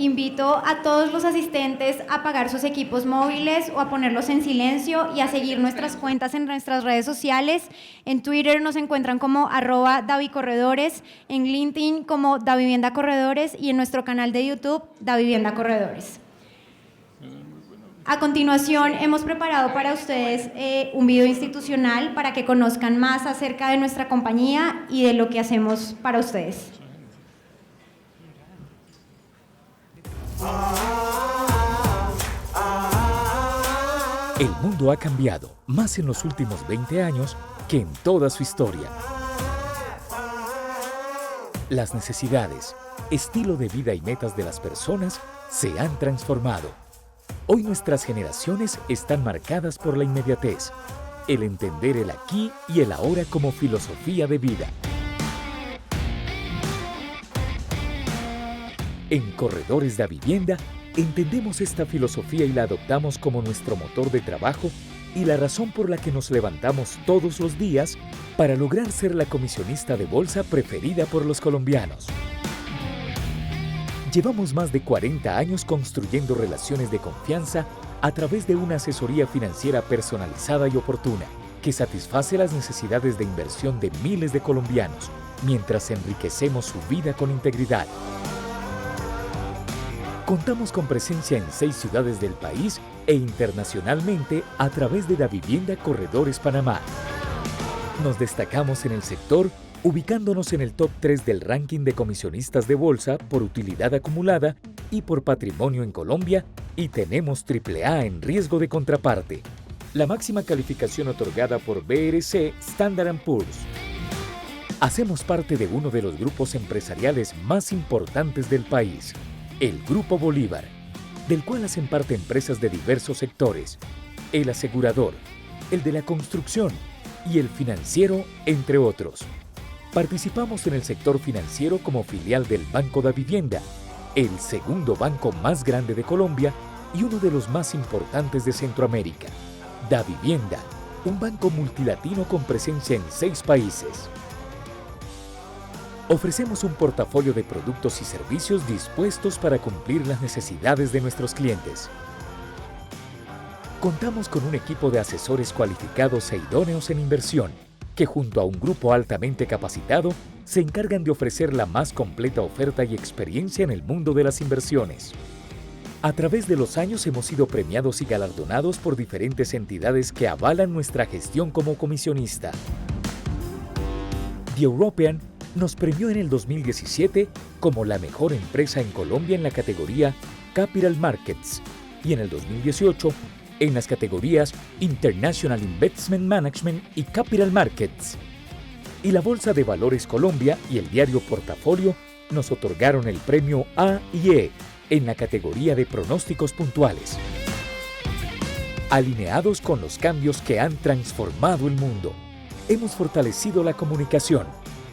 invito a todos los asistentes a apagar sus equipos móviles o a ponerlos en silencio y a seguir nuestras cuentas en nuestras redes sociales. En Twitter nos encuentran como @davicorredores, en LinkedIn como Davivienda Corredores y en nuestro canal de YouTube Davivienda Corredores. A continuación, hemos preparado para ustedes un video institucional para que conozcan más acerca de nuestra compañía y de lo que hacemos para ustedes. El mundo ha cambiado más en los últimos 20 años que en toda su historia. Las necesidades, estilo de vida y metas de las personas se han transformado. Hoy nuestras generaciones están marcadas por la inmediatez, el entender el aquí y el ahora como filosofía de vida. En Corredores Davivienda entendemos esta filosofía y la adoptamos como nuestro motor de trabajo y la razón por la que nos levantamos todos los días para lograr ser la comisionista de bolsa preferida por los colombianos. Llevamos más de 40 años construyendo relaciones de confianza a través de una asesoría financiera personalizada y oportuna que satisface las necesidades de inversión de miles de colombianos mientras enriquecemos su vida con integridad. Contamos con presencia en 6 ciudades del país e internacionalmente a través de Davivienda Corredores Panamá. Nos destacamos en el sector ubicándonos en el top 3 del ranking de comisionistas de bolsa por utilidad acumulada y por patrimonio en Colombia y tenemos AAA en riesgo de contraparte, la máxima calificación otorgada por BRC Standard & Poor's. Hacemos parte de uno de los grupos empresariales más importantes del país, el Grupo Bolívar, del cual hacen parte empresas de diversos sectores, el asegurador, el de la construcción y el financiero, entre otros. Participamos en el sector financiero como filial del Banco Davivienda, el segundo banco más grande de Colombia y uno de los más importantes de Centroamérica. Davivienda, un banco multilatino con presencia en 6 países. Ofrecemos un portafolio de productos y servicios dispuestos para cumplir las necesidades de nuestros clientes. Contamos con un equipo de asesores cualificados e idóneos en inversión, que junto a un grupo altamente capacitado se encargan de ofrecer la más completa oferta y experiencia en el mundo de las inversiones. A través de los años hemos sido premiados y galardonados por diferentes entidades que avalan nuestra gestión como comisionista. The European nos premió en el 2017 como la mejor empresa en Colombia en la categoría Capital Markets y en el 2018 en las categorías International Investment Management y Capital Markets. Y la Bolsa de Valores Colombia y el diario Portafolio nos otorgaron el premio A y E en la categoría de pronósticos puntuales. Alineados con los cambios que han transformado el mundo, hemos fortalecido la comunicación,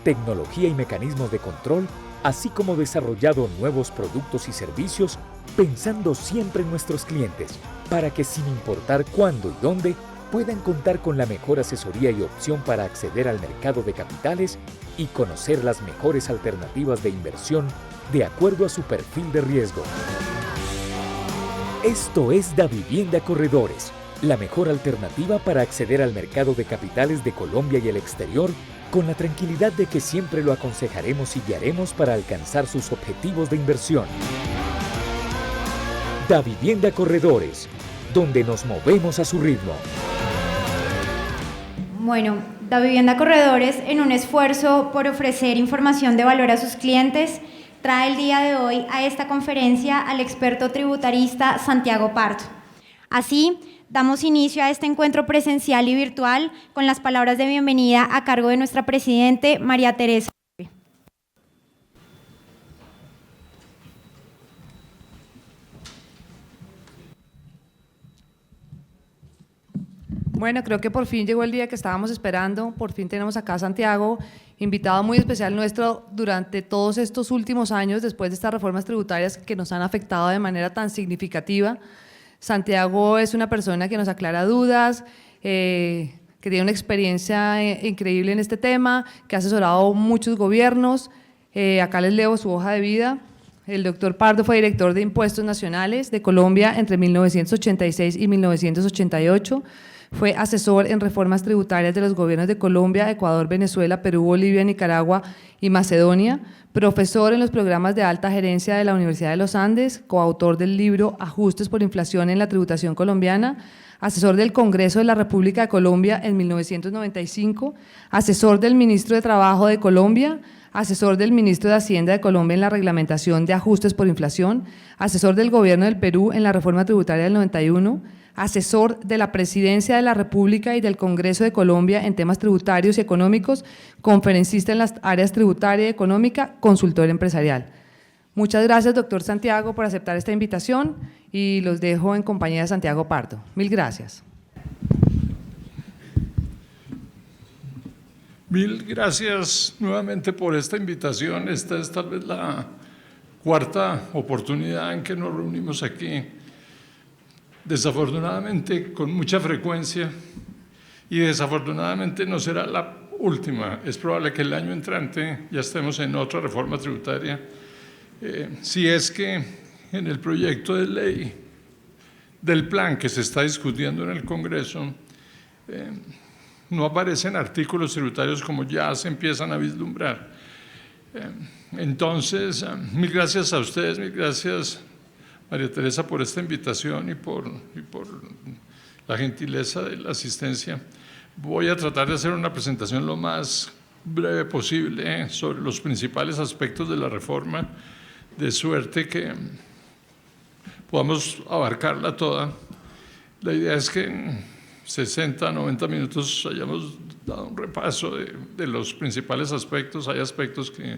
tecnología y mecanismos de control, así como desarrollado nuevos productos y servicios pensando siempre en nuestros clientes, para que sin importar cuándo y dónde, puedan contar con la mejor asesoría y opción para acceder al mercado de capitales y conocer las mejores alternativas de inversión de acuerdo a su perfil de riesgo. Esto es Davivienda Corredores, la mejor alternativa para acceder al mercado de capitales de Colombia y el exterior, con la tranquilidad de que siempre lo aconsejaremos y guiaremos para alcanzar sus objetivos de inversión. Davivienda Corredores, donde nos movemos a su ritmo. Bueno, Davivienda Corredores, en un esfuerzo por ofrecer información de valor a sus clientes, trae el día de hoy a esta conferencia al experto tributarista Santiago Pardo. Así, damos inicio a este encuentro presencial y virtual con las palabras de bienvenida a cargo de nuestra presidente María Teresa. Bueno, creo que por fin llegó el día que estábamos esperando, por fin tenemos acá a Santiago, invitado muy especial nuestro durante todos estos últimos años, después de estas reformas tributarias que nos han afectado de manera tan significativa. Santiago es una persona que nos aclara dudas, que tiene una experiencia increíble en este tema, que ha asesorado muchos gobiernos. Acá les leo su hoja de vida. El doctor Pardo fue director de Impuestos Nacionales de Colombia entre 1986 y 1988. Fue asesor en reformas tributarias de los gobiernos de Colombia, Ecuador, Venezuela, Perú, Bolivia, Nicaragua y Macedonia. Profesor en los programas de alta gerencia de la Universidad de los Andes, coautor del libro Ajustes por inflación en la tributación colombiana. Asesor del Congreso de la República de Colombia en 1995. Asesor del Ministro de Trabajo de Colombia. Asesor del Ministro de Hacienda de Colombia en la reglamentación de ajustes por inflación, asesor del Gobierno del Perú en la reforma tributaria del 91, asesor de la Presidencia de la República y del Congreso de Colombia en temas tributarios y económicos, conferencista en las áreas tributaria y económica, consultor empresarial. Muchas gracias, doctor Santiago, por aceptar esta invitación y los dejo en compañía de Santiago Pardo. Mil gracias. Mil gracias nuevamente por esta invitación. Esta es tal vez la cuarta oportunidad en que nos reunimos aquí. Desafortunadamente con mucha frecuencia y desafortunadamente no será la última. Es probable que el año entrante ya estemos en otra reforma tributaria. Si es que en el proyecto de ley del plan que se está discutiendo en el Congreso no aparecen artículos tributarios como ya se empiezan a vislumbrar. Entonces, mil gracias a ustedes, mil gracias María Teresa por esta invitación y por la gentileza de la asistencia. Voy a tratar de hacer una presentación lo más breve posible sobre los principales aspectos de la reforma, de suerte que podamos abarcarla toda. La idea es que en 60, 90 minutos hayamos dado un repaso de los principales aspectos. Hay aspectos que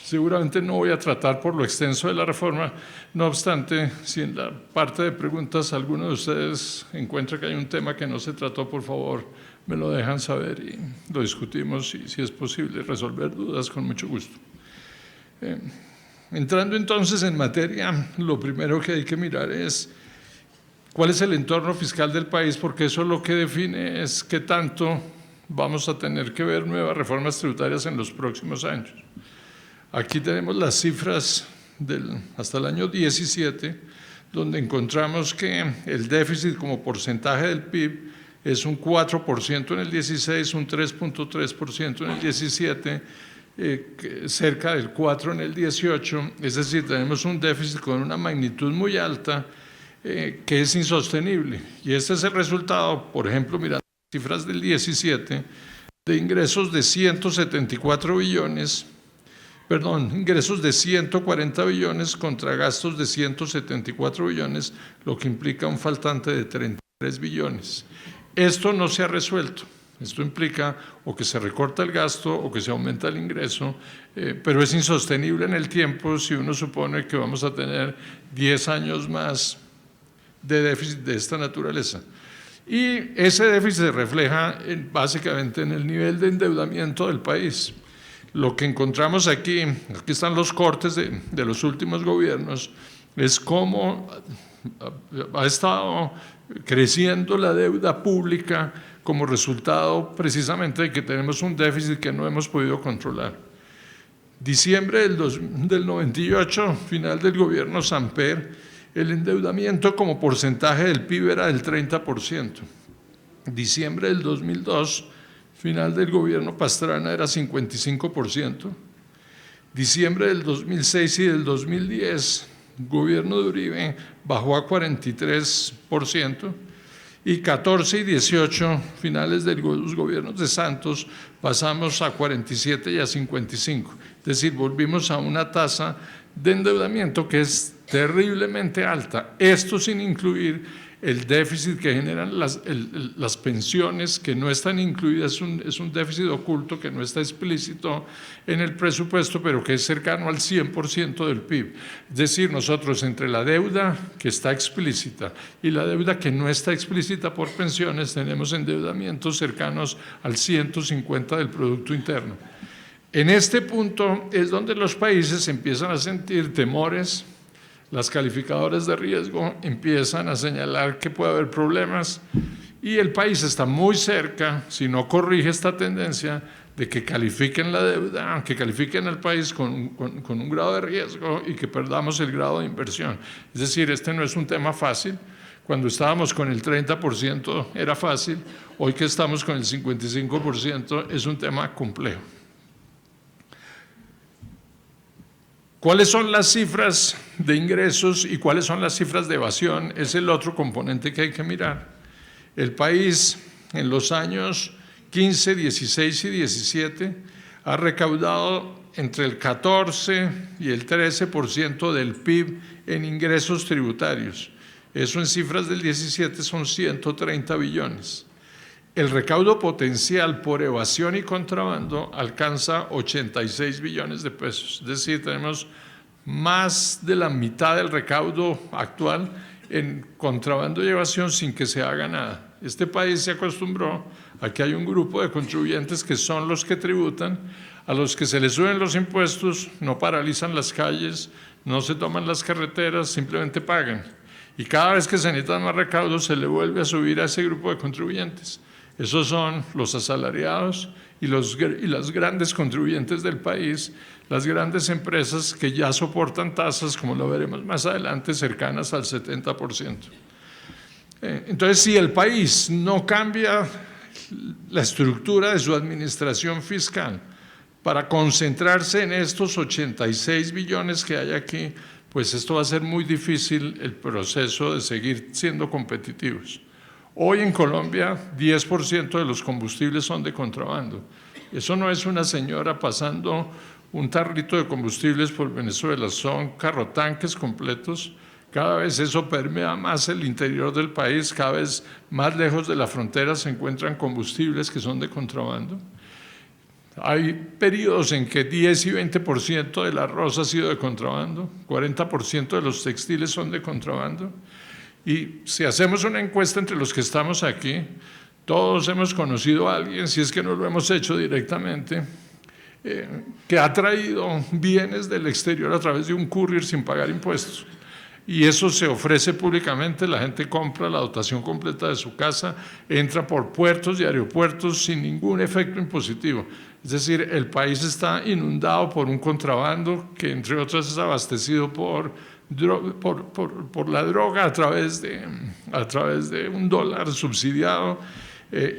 seguramente no voy a tratar por lo extenso de la reforma. No obstante, si en la parte de preguntas alguno de ustedes encuentra que hay un tema que no se trató, por favor, me lo dejan saber y lo discutimos y si es posible resolver dudas con mucho gusto. Entrando entonces en materia, lo primero que hay que mirar es ¿cuál es el entorno fiscal del país? Porque eso lo que define es qué tanto vamos a tener que ver nuevas reformas tributarias en los próximos años. Aquí tenemos las cifras hasta el año 17, donde encontramos que el déficit como porcentaje del PIB es un 4% en el 16, un 3.3% en el 17, cerca del 4% en el 18, es decir, tenemos un déficit con una magnitud muy alta, que es insostenible. Y este es el resultado, por ejemplo, mirando las cifras del 17, de ingresos de 174 billones, ingresos de 140 billones contra gastos de 174 billones, lo que implica un faltante de 33 billones. Esto no se ha resuelto. Esto implica o que se recorta el gasto o que se aumenta el ingreso, pero es insostenible en el tiempo si uno supone que vamos a tener 10 años más de déficit de esta naturaleza. Y ese déficit se refleja básicamente en el nivel de endeudamiento del país. Lo que encontramos aquí están los cortes de los últimos gobiernos, es cómo ha estado creciendo la deuda pública como resultado precisamente de que tenemos un déficit que no hemos podido controlar. Diciembre del 98, final del gobierno Samper, el endeudamiento como porcentaje del PIB era del 30%. Diciembre del 2002, final del gobierno Pastrana, era 55%. Diciembre del 2006 y del 2010, gobierno de Uribe, bajó a 43%. Y 14 y 18, finales de los gobiernos de Santos, pasamos a 47 y a 55. Es decir, volvimos a una tasa de endeudamiento que es terriblemente alta. Esto sin incluir el déficit que generan las pensiones, que no están incluidas, es un déficit oculto que no está explícito en el presupuesto, pero que es cercano al 100% del PIB. Es decir, nosotros entre la deuda que está explícita y la deuda que no está explícita por pensiones, tenemos endeudamientos cercanos al 150% del Producto Interno. En este punto es donde los países empiezan a sentir temores. Las calificadoras de riesgo empiezan a señalar que puede haber problemas y el país está muy cerca, si no corrige esta tendencia, de que califiquen la deuda, que califiquen al país con un grado de riesgo y que perdamos el grado de inversión. Es decir, este no es un tema fácil. Cuando estábamos con el 30% era fácil, hoy que estamos con el 55% es un tema complejo. ¿Cuáles son las cifras de ingresos y cuáles son las cifras de evasión? Es el otro componente que hay que mirar. El país en los años 15, 16 y 17 ha recaudado entre el 14 y el 13% del PIB en ingresos tributarios. Eso en cifras del 17 son 130 billones. El recaudo potencial por evasión y contrabando alcanza 86 billones de pesos. Es decir, tenemos más de la mitad del recaudo actual en contrabando y evasión sin que se haga nada. Este país se acostumbró a que hay un grupo de contribuyentes que son los que tributan, a los que se les suben los impuestos, no paralizan las calles, no se toman las carreteras, simplemente pagan. Y cada vez que se necesitan más recaudos se le vuelve a subir a ese grupo de contribuyentes. Esos son los asalariados y las grandes contribuyentes del país, las grandes empresas que ya soportan tasas, como lo veremos más adelante, cercanas al 70%. Entonces, si el país no cambia la estructura de su administración fiscal para concentrarse en estos 86 billones que hay aquí, pues esto va a ser muy difícil el proceso de seguir siendo competitivos. Hoy en Colombia, 10% de los combustibles son de contrabando. Eso no es una señora pasando un tarrito de combustibles por Venezuela, son carrotanques completos. Cada vez eso permea más el interior del país, cada vez más lejos de la frontera se encuentran combustibles que son de contrabando. Hay periodos en que 10 y 20% del arroz ha sido de contrabando, 40% de los textiles son de contrabando. Y si hacemos una encuesta entre los que estamos aquí, todos hemos conocido a alguien, si es que no lo hemos hecho directamente, que ha traído bienes del exterior a través de un courier sin pagar impuestos. Y eso se ofrece públicamente, la gente compra la dotación completa de su casa, entra por puertos y aeropuertos sin ningún efecto impositivo. Es decir, el país está inundado por un contrabando que, entre otras, es abastecido por la droga a través de un dólar subsidiado.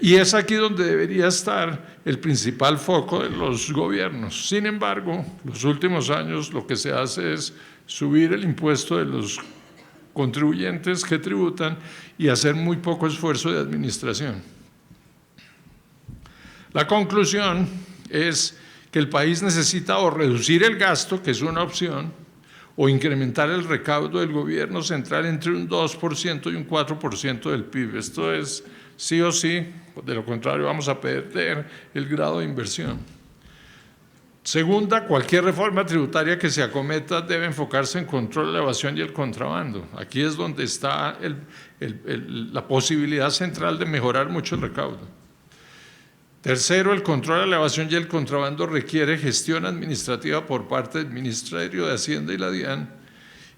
Y es aquí donde debería estar el principal foco de los gobiernos. Sin embargo, los últimos años lo que se hace es subir el impuesto de los contribuyentes que tributan y hacer muy poco esfuerzo de administración. La conclusión es que el país necesita o reducir el gasto, que es una opción, o incrementar el recaudo del gobierno central entre un 2% y un 4% del PIB. Esto es sí o sí, de lo contrario vamos a perder el grado de inversión. Segunda, cualquier reforma tributaria que se acometa debe enfocarse en control de la evasión y el contrabando. Aquí es donde está la posibilidad central de mejorar mucho el recaudo. Tercero, el control de la evasión y el contrabando requiere gestión administrativa por parte del Ministerio de Hacienda y la DIAN,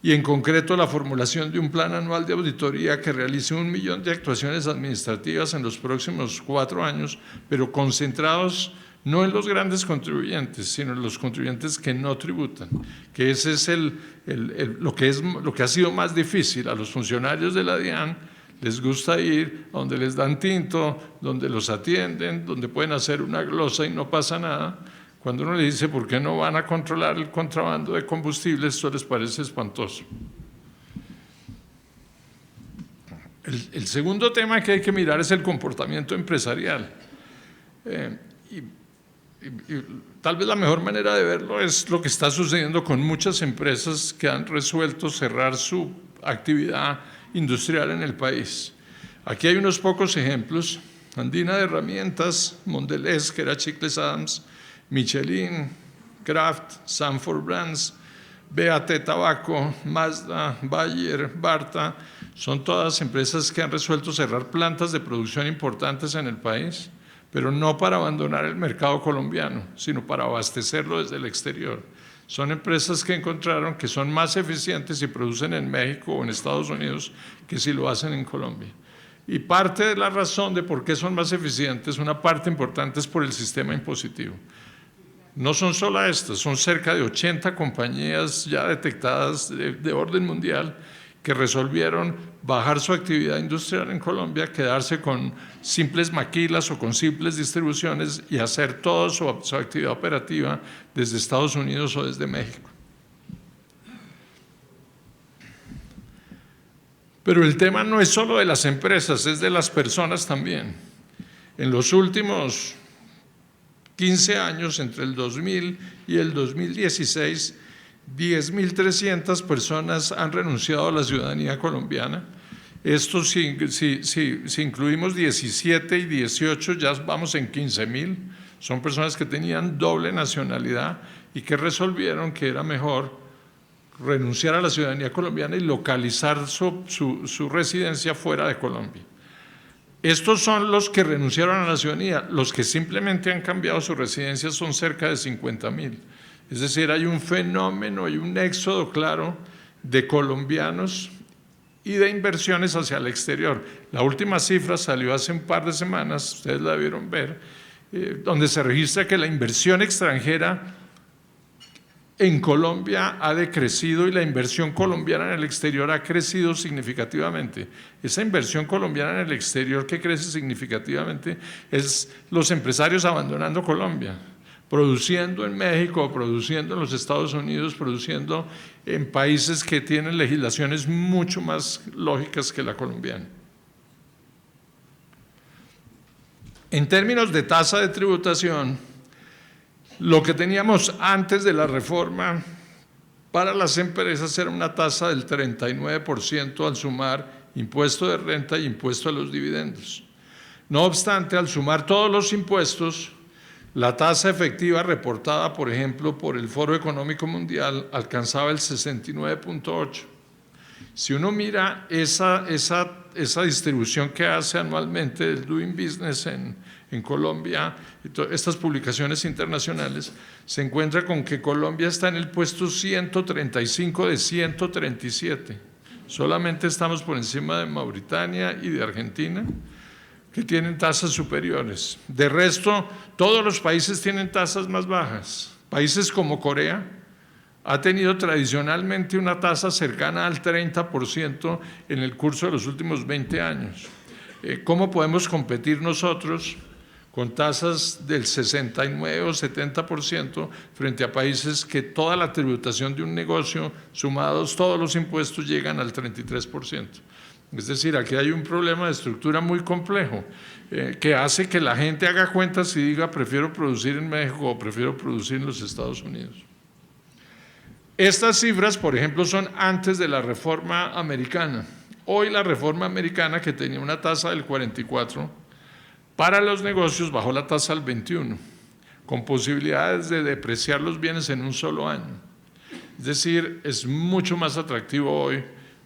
y en concreto la formulación de un plan anual de auditoría que realice 1 millón de actuaciones administrativas en los próximos 4 años, pero concentrados no en los grandes contribuyentes, sino en los contribuyentes que no tributan, que ese es lo que ha sido más difícil. A los funcionarios de la DIAN les gusta ir a donde les dan tinto, donde los atienden, donde pueden hacer una glosa y no pasa nada. Cuando uno le dice por qué no van a controlar el contrabando de combustibles, esto les parece espantoso. El segundo tema que hay que mirar es el comportamiento empresarial. Y tal vez la mejor manera de verlo es lo que está sucediendo con muchas empresas que han resuelto cerrar su actividad industrial en el país. Aquí hay unos pocos ejemplos: Andina de Herramientas, Mondelez, que era Chicles Adams, Michelin, Kraft, Sanford Brands, BAT Tabaco, Mazda, Bayer, Barta, son todas empresas que han resuelto cerrar plantas de producción importantes en el país, pero no para abandonar el mercado colombiano, sino para abastecerlo desde el exterior. Son empresas que encontraron que son más eficientes si producen en México o en Estados Unidos que si lo hacen en Colombia. Y parte de la razón de por qué son más eficientes, una parte importante es por el sistema impositivo. No son solo estas, son cerca de 80 compañías ya detectadas de orden mundial que resolvieron bajar su actividad industrial en Colombia, quedarse con simples maquilas o con simples distribuciones y hacer toda su actividad operativa desde Estados Unidos o desde México. Pero el tema no es solo de las empresas, es de las personas también. En los últimos 15 años, entre el 2000 y el 2016, 10.300 personas han renunciado a la ciudadanía colombiana. Esto, si incluimos 17 y 18, ya vamos en 15.000. Son personas que tenían doble nacionalidad y que resolvieron que era mejor renunciar a la ciudadanía colombiana y localizar su residencia fuera de Colombia. Estos son los que renunciaron a la ciudadanía. Los que simplemente han cambiado su residencia son cerca de 50.000. Es decir, hay un fenómeno, hay un éxodo claro de colombianos y de inversiones hacia el exterior. La última cifra salió hace un par de semanas, ustedes la debieron ver, donde se registra que la inversión extranjera en Colombia ha decrecido y la inversión colombiana en el exterior ha crecido significativamente. Esa inversión colombiana en el exterior que crece significativamente es los empresarios abandonando Colombia, produciendo en México, produciendo en los Estados Unidos, produciendo en países que tienen legislaciones mucho más lógicas que la colombiana. En términos de tasa de tributación, lo que teníamos antes de la reforma para las empresas era una tasa del 39% al sumar impuesto de renta y impuesto a los dividendos. No obstante, al sumar todos los impuestos, la tasa efectiva reportada, por ejemplo, por el Foro Económico Mundial alcanzaba el 69.8%. Si uno mira esa distribución que hace anualmente el Doing Business en Colombia, estas publicaciones internacionales, se encuentra con que Colombia está en el puesto 135 de 137. Solamente estamos por encima de Mauritania y de Argentina, que tienen tasas superiores. De resto, todos los países tienen tasas más bajas. Países como Corea ha tenido tradicionalmente una tasa cercana al 30% en el curso de los últimos 20 años. ¿Cómo podemos competir nosotros con tasas del 69 o 70% frente a países que toda la tributación de un negocio, sumados todos los impuestos, llegan al 33%? Es decir, aquí hay un problema de estructura muy complejo que hace que la gente haga cuentas y diga prefiero producir en México o prefiero producir en los Estados Unidos. Estas cifras, por ejemplo, son antes de la reforma americana. Hoy la reforma americana, que tenía una tasa del 44%, para los negocios bajó la tasa al 21%, con posibilidades de depreciar los bienes en un solo año. Es decir, es mucho más atractivo hoy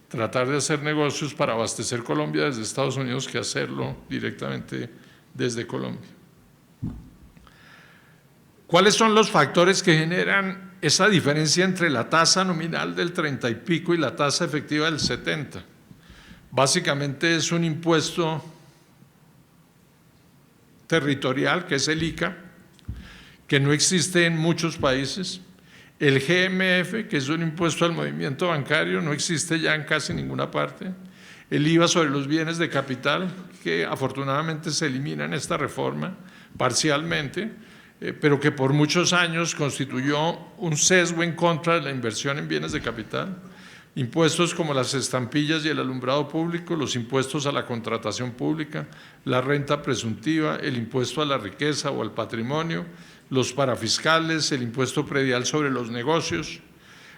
tratar de hacer negocios para abastecer Colombia desde Estados Unidos que hacerlo directamente desde Colombia. ¿Cuáles son los factores que generan esa diferencia entre la tasa nominal del 30 y pico y la tasa efectiva del 70? Básicamente es un impuesto territorial, que es el ICA, que no existe en muchos países. El GMF, que es un impuesto al movimiento bancario, no existe ya en casi ninguna parte. El IVA sobre los bienes de capital, que afortunadamente se elimina en esta reforma parcialmente, pero que por muchos años constituyó un sesgo en contra de la inversión en bienes de capital. Impuestos como las estampillas y el alumbrado público, los impuestos a la contratación pública, la renta presuntiva, el impuesto a la riqueza o al patrimonio, los parafiscales, el impuesto predial sobre los negocios,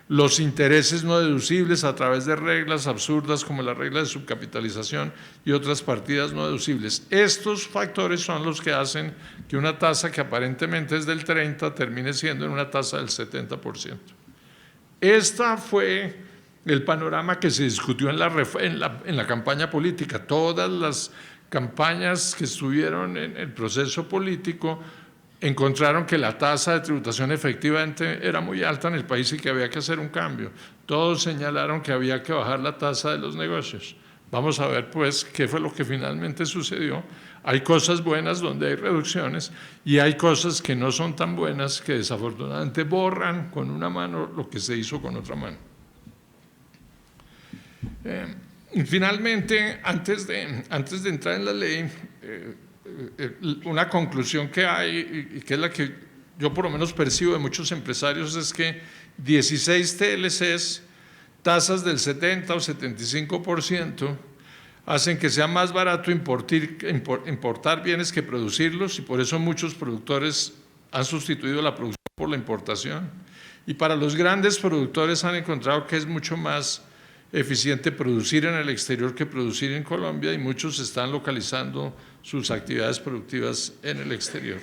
los intereses no deducibles a través de reglas absurdas como la regla de subcapitalización y otras partidas no deducibles. Estos factores son los que hacen que una tasa que aparentemente es del 30% termine siendo en una tasa del 70%. Esta fue el panorama que se discutió en la campaña política. Todas las campañas que estuvieron en el proceso político encontraron que la tasa de tributación efectivamente era muy alta en el país y que había que hacer un cambio. Todos señalaron que había que bajar la tasa de los negocios. Vamos a ver pues qué fue lo que finalmente sucedió. Hay cosas buenas donde hay reducciones y hay cosas que no son tan buenas que desafortunadamente borran con una mano lo que se hizo con otra mano. Y finalmente, antes de entrar en la ley, una conclusión que hay y que es la que yo por lo menos percibo de muchos empresarios es que 16 TLCs, tasas del 70 o 75%, hacen que sea más barato importar bienes que producirlos y por eso muchos productores han sustituido la producción por la importación. Y para los grandes productores han encontrado que es mucho más eficiente producir en el exterior que producir en Colombia y muchos están localizando sus actividades productivas en el exterior.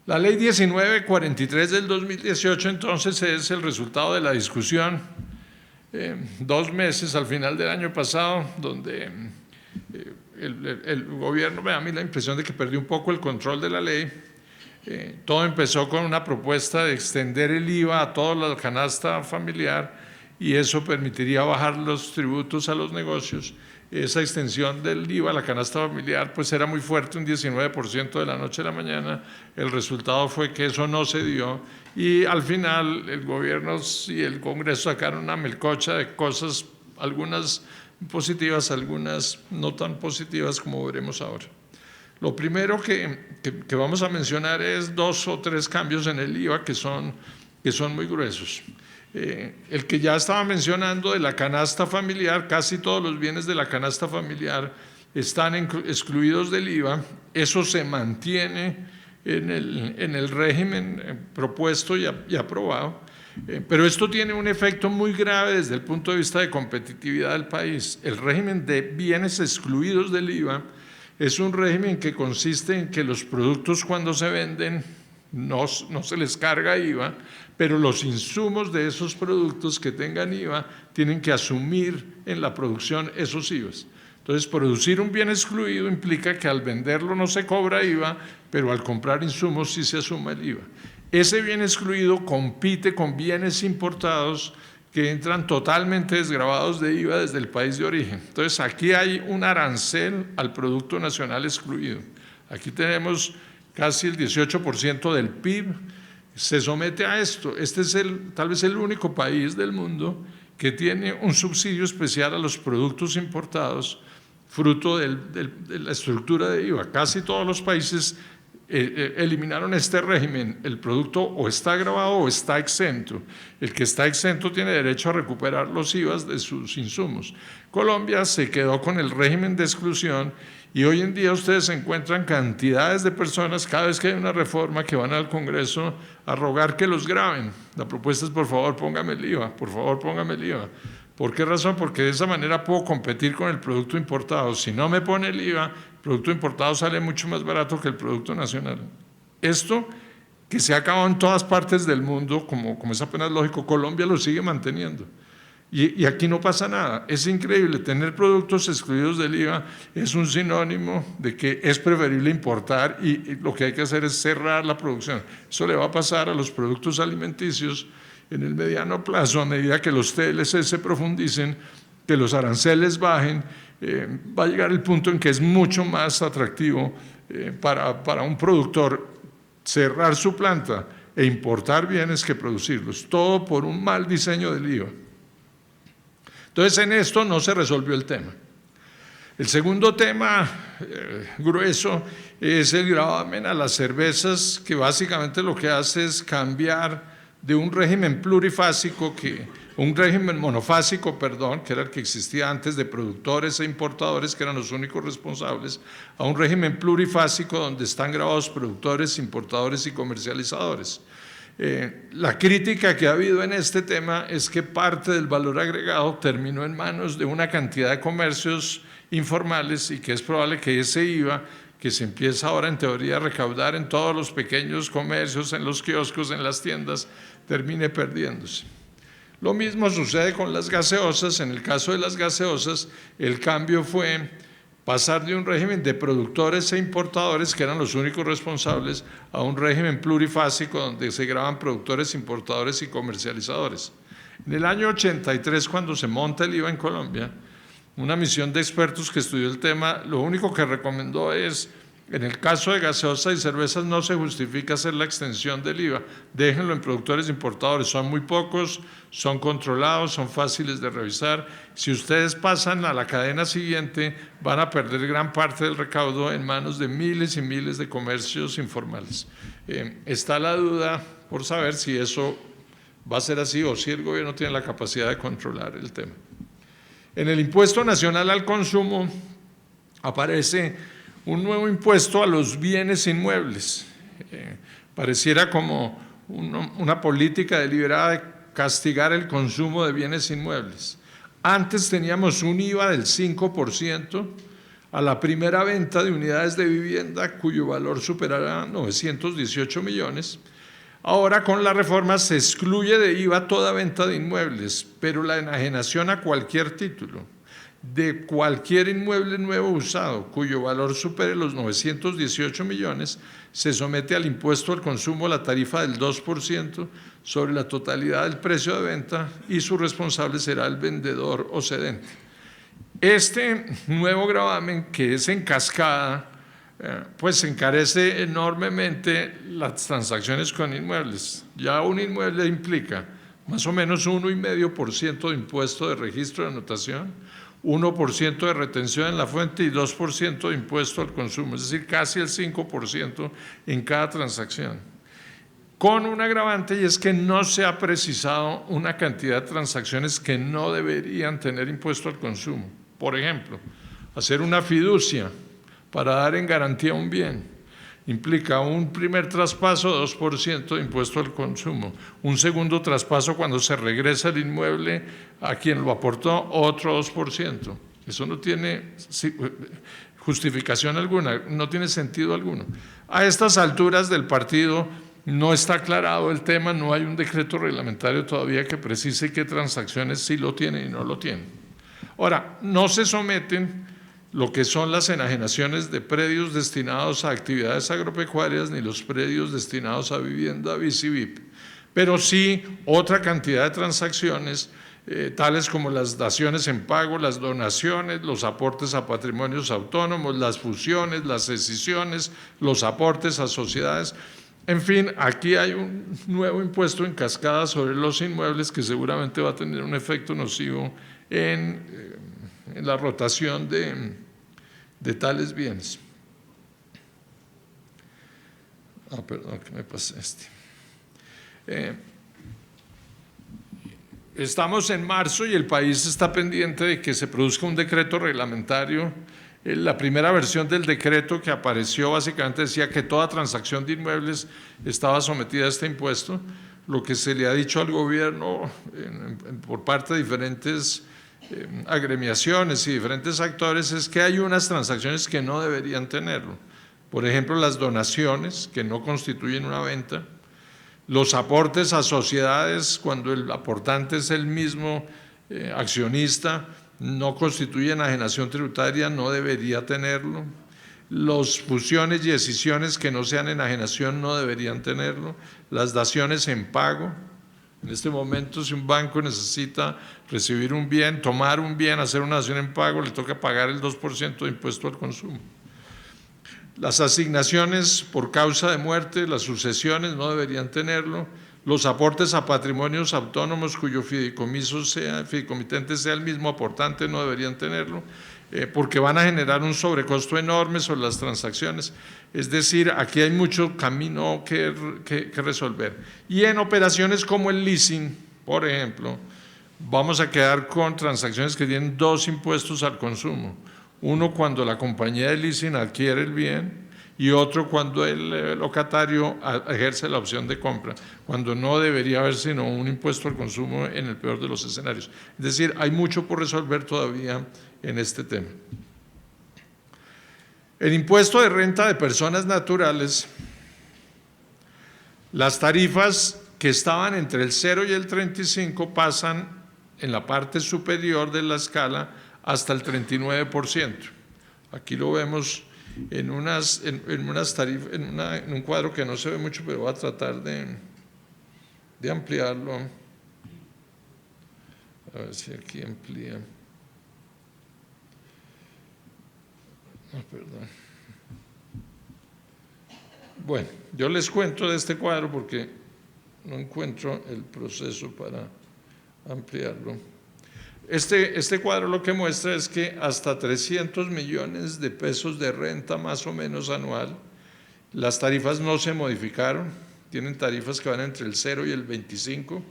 La ley 1943 del 2018 entonces es el resultado de la discusión 2 meses al final del año pasado, donde el gobierno me da a mí la impresión de que perdió un poco el control de la ley. Todo empezó con una propuesta de extender el IVA a toda la canasta familiar y eso permitiría bajar los tributos a los negocios. Esa extensión del IVA a la canasta familiar pues era muy fuerte, un 19% de la noche a la mañana. El resultado fue que eso no se dio y al final el gobierno y el Congreso sacaron una melcocha de cosas, algunas positivas, algunas no tan positivas como veremos ahora. Lo primero que vamos a mencionar es 2 o 3 cambios en el IVA que son muy gruesos. El que ya estaba mencionando de la canasta familiar, casi todos los bienes de la canasta familiar están excluidos del IVA, eso se mantiene en el régimen propuesto y aprobado, pero esto tiene un efecto muy grave desde el punto de vista de competitividad del país. El régimen de bienes excluidos del IVA es un régimen que consiste en que los productos cuando se venden no se les carga IVA, pero los insumos de esos productos que tengan IVA tienen que asumir en la producción esos IVAs. Entonces, producir un bien excluido implica que al venderlo no se cobra IVA, pero al comprar insumos sí se asume el IVA. Ese bien excluido compite con bienes importados que entran totalmente desgravados de IVA desde el país de origen. Entonces, aquí hay un arancel al Producto Nacional excluido. Aquí tenemos casi el 18% del PIB se somete a esto. Este es tal vez el único país del mundo que tiene un subsidio especial a los productos importados fruto de la estructura de IVA. Casi todos los países eliminaron este régimen. El producto o está gravado o está exento. El que está exento tiene derecho a recuperar los IVAs de sus insumos. Colombia se quedó con el régimen de exclusión y hoy en día ustedes encuentran cantidades de personas cada vez que hay una reforma que van al Congreso a rogar que los graben. La propuesta es por favor póngame el IVA, por favor póngame el IVA. ¿Por qué razón? Porque de esa manera puedo competir con el producto importado. Si no me pone el IVA, el producto importado sale mucho más barato que el producto nacional. Esto que se ha acabado en todas partes del mundo, como es apenas lógico, Colombia lo sigue manteniendo. Y aquí no pasa nada. Es increíble, tener productos excluidos del IVA es un sinónimo de que es preferible importar y lo que hay que hacer es cerrar la producción. Eso le va a pasar a los productos alimenticios en el mediano plazo, a medida que los TLC se profundicen, que los aranceles bajen, va a llegar el punto en que es mucho más atractivo para un productor cerrar su planta e importar bienes que producirlos, todo por un mal diseño del IVA. Entonces, en esto no se resolvió el tema. El segundo tema grueso es el gravamen a las cervezas, que básicamente lo que hace es cambiar de un régimen plurifásico, un régimen monofásico, perdón, que era el que existía antes de productores e importadores, que eran los únicos responsables, a un régimen plurifásico donde están gravados productores, importadores y comercializadores. La crítica que ha habido en este tema es que parte del valor agregado terminó en manos de una cantidad de comercios informales y que es probable que ese IVA que se empieza ahora en teoría a recaudar en todos los pequeños comercios, en los kioscos, en las tiendas, termine perdiéndose. Lo mismo sucede con las gaseosas. En el caso de las gaseosas, el cambio fue pasar de un régimen de productores e importadores, que eran los únicos responsables, a un régimen plurifásico donde se graban productores, importadores y comercializadores. En el año 83, cuando se monta el IVA en Colombia, una misión de expertos que estudió el tema, lo único que recomendó es, en el caso de gaseosas y cervezas no se justifica hacer la extensión del IVA, déjenlo en productores importadores, son muy pocos, son controlados, son fáciles de revisar. Si ustedes pasan a la cadena siguiente, van a perder gran parte del recaudo en manos de miles y miles de comercios informales. Está la duda por saber si eso va a ser así o si el gobierno tiene la capacidad de controlar el tema. En el impuesto nacional al consumo aparece un nuevo impuesto a los bienes inmuebles. Pareciera como una política deliberada de castigar el consumo de bienes inmuebles. Antes teníamos un IVA del 5% a la primera venta de unidades de vivienda cuyo valor superara 918 millones. Ahora con la reforma se excluye de IVA toda venta de inmuebles, pero la enajenación a cualquier título de cualquier inmueble nuevo usado cuyo valor supere los 918 millones se somete al impuesto al consumo a la tarifa del 2% sobre la totalidad del precio de venta y su responsable será el vendedor o cedente. Este nuevo gravamen, que es en cascada, pues encarece enormemente las transacciones con inmuebles. Ya un inmueble implica más o menos 1,5% de impuesto de registro de anotación, 1% de retención en la fuente y 2% de impuesto al consumo, es decir, casi el 5% en cada transacción. Con un agravante, y es que no se ha precisado una cantidad de transacciones que no deberían tener impuesto al consumo. Por ejemplo, hacer una fiducia para dar en garantía un bien implica un primer traspaso, 2% de impuesto al consumo, un segundo traspaso cuando se regresa el inmueble a quien lo aportó, otro 2%. Eso no tiene justificación alguna, no tiene sentido alguno. A estas alturas del partido no está aclarado el tema, no hay un decreto reglamentario todavía que precise qué transacciones sí lo tienen y no lo tienen. Ahora, no se someten lo que son las enajenaciones de predios destinados a actividades agropecuarias ni los predios destinados a vivienda bis y VIP, pero sí otra cantidad de transacciones, tales como las daciones en pago, las donaciones, los aportes a patrimonios autónomos, las fusiones, las escisiones, los aportes a sociedades. En fin, aquí hay un nuevo impuesto en cascada sobre los inmuebles que seguramente va a tener un efecto nocivo en la rotación de tales bienes. Perdón, que me pasé Estamos en marzo y el país está pendiente de que se produzca un decreto reglamentario. La primera versión del decreto que apareció básicamente decía que toda transacción de inmuebles estaba sometida a este impuesto. Lo que se le ha dicho al gobierno por parte de diferentes agremiaciones y diferentes actores es que hay unas transacciones que no deberían tenerlo. Por ejemplo, las donaciones, que no constituyen una venta, los aportes a sociedades cuando el aportante es el mismo accionista, no constituyen enajenación tributaria, no debería tenerlo. Las fusiones y escisiones que no sean enajenación no deberían tenerlo. Las daciones en pago. En este momento, si un banco necesita recibir un bien, tomar un bien, hacer una dación en pago, le toca pagar el 2% de impuesto al consumo. Las asignaciones por causa de muerte, las sucesiones no deberían tenerlo. Los aportes a patrimonios autónomos cuyo fideicomitente sea el mismo aportante no deberían tenerlo, porque van a generar un sobrecosto enorme sobre las transacciones. Es decir, aquí hay mucho camino que resolver. Y en operaciones como el leasing, por ejemplo, vamos a quedar con transacciones que tienen dos impuestos al consumo. Uno cuando la compañía de leasing adquiere el bien y otro cuando el locatario ejerce la opción de compra, cuando no debería haber sino un impuesto al consumo en el peor de los escenarios. Es decir, hay mucho por resolver todavía en este tema. El impuesto de renta de personas naturales, las tarifas que estaban entre el 0 y el 35 pasan en la parte superior de la escala hasta el 39%. Aquí lo vemos en unas tarifas, en un cuadro que no se ve mucho, pero voy a tratar de ampliarlo. A ver si aquí amplía. No, perdón. Bueno, yo les cuento de este cuadro porque no encuentro el proceso para ampliarlo. Este cuadro lo que muestra es que hasta 300 millones de pesos de renta más o menos anual, las tarifas no se modificaron, tienen tarifas que van entre el 0 y el 25.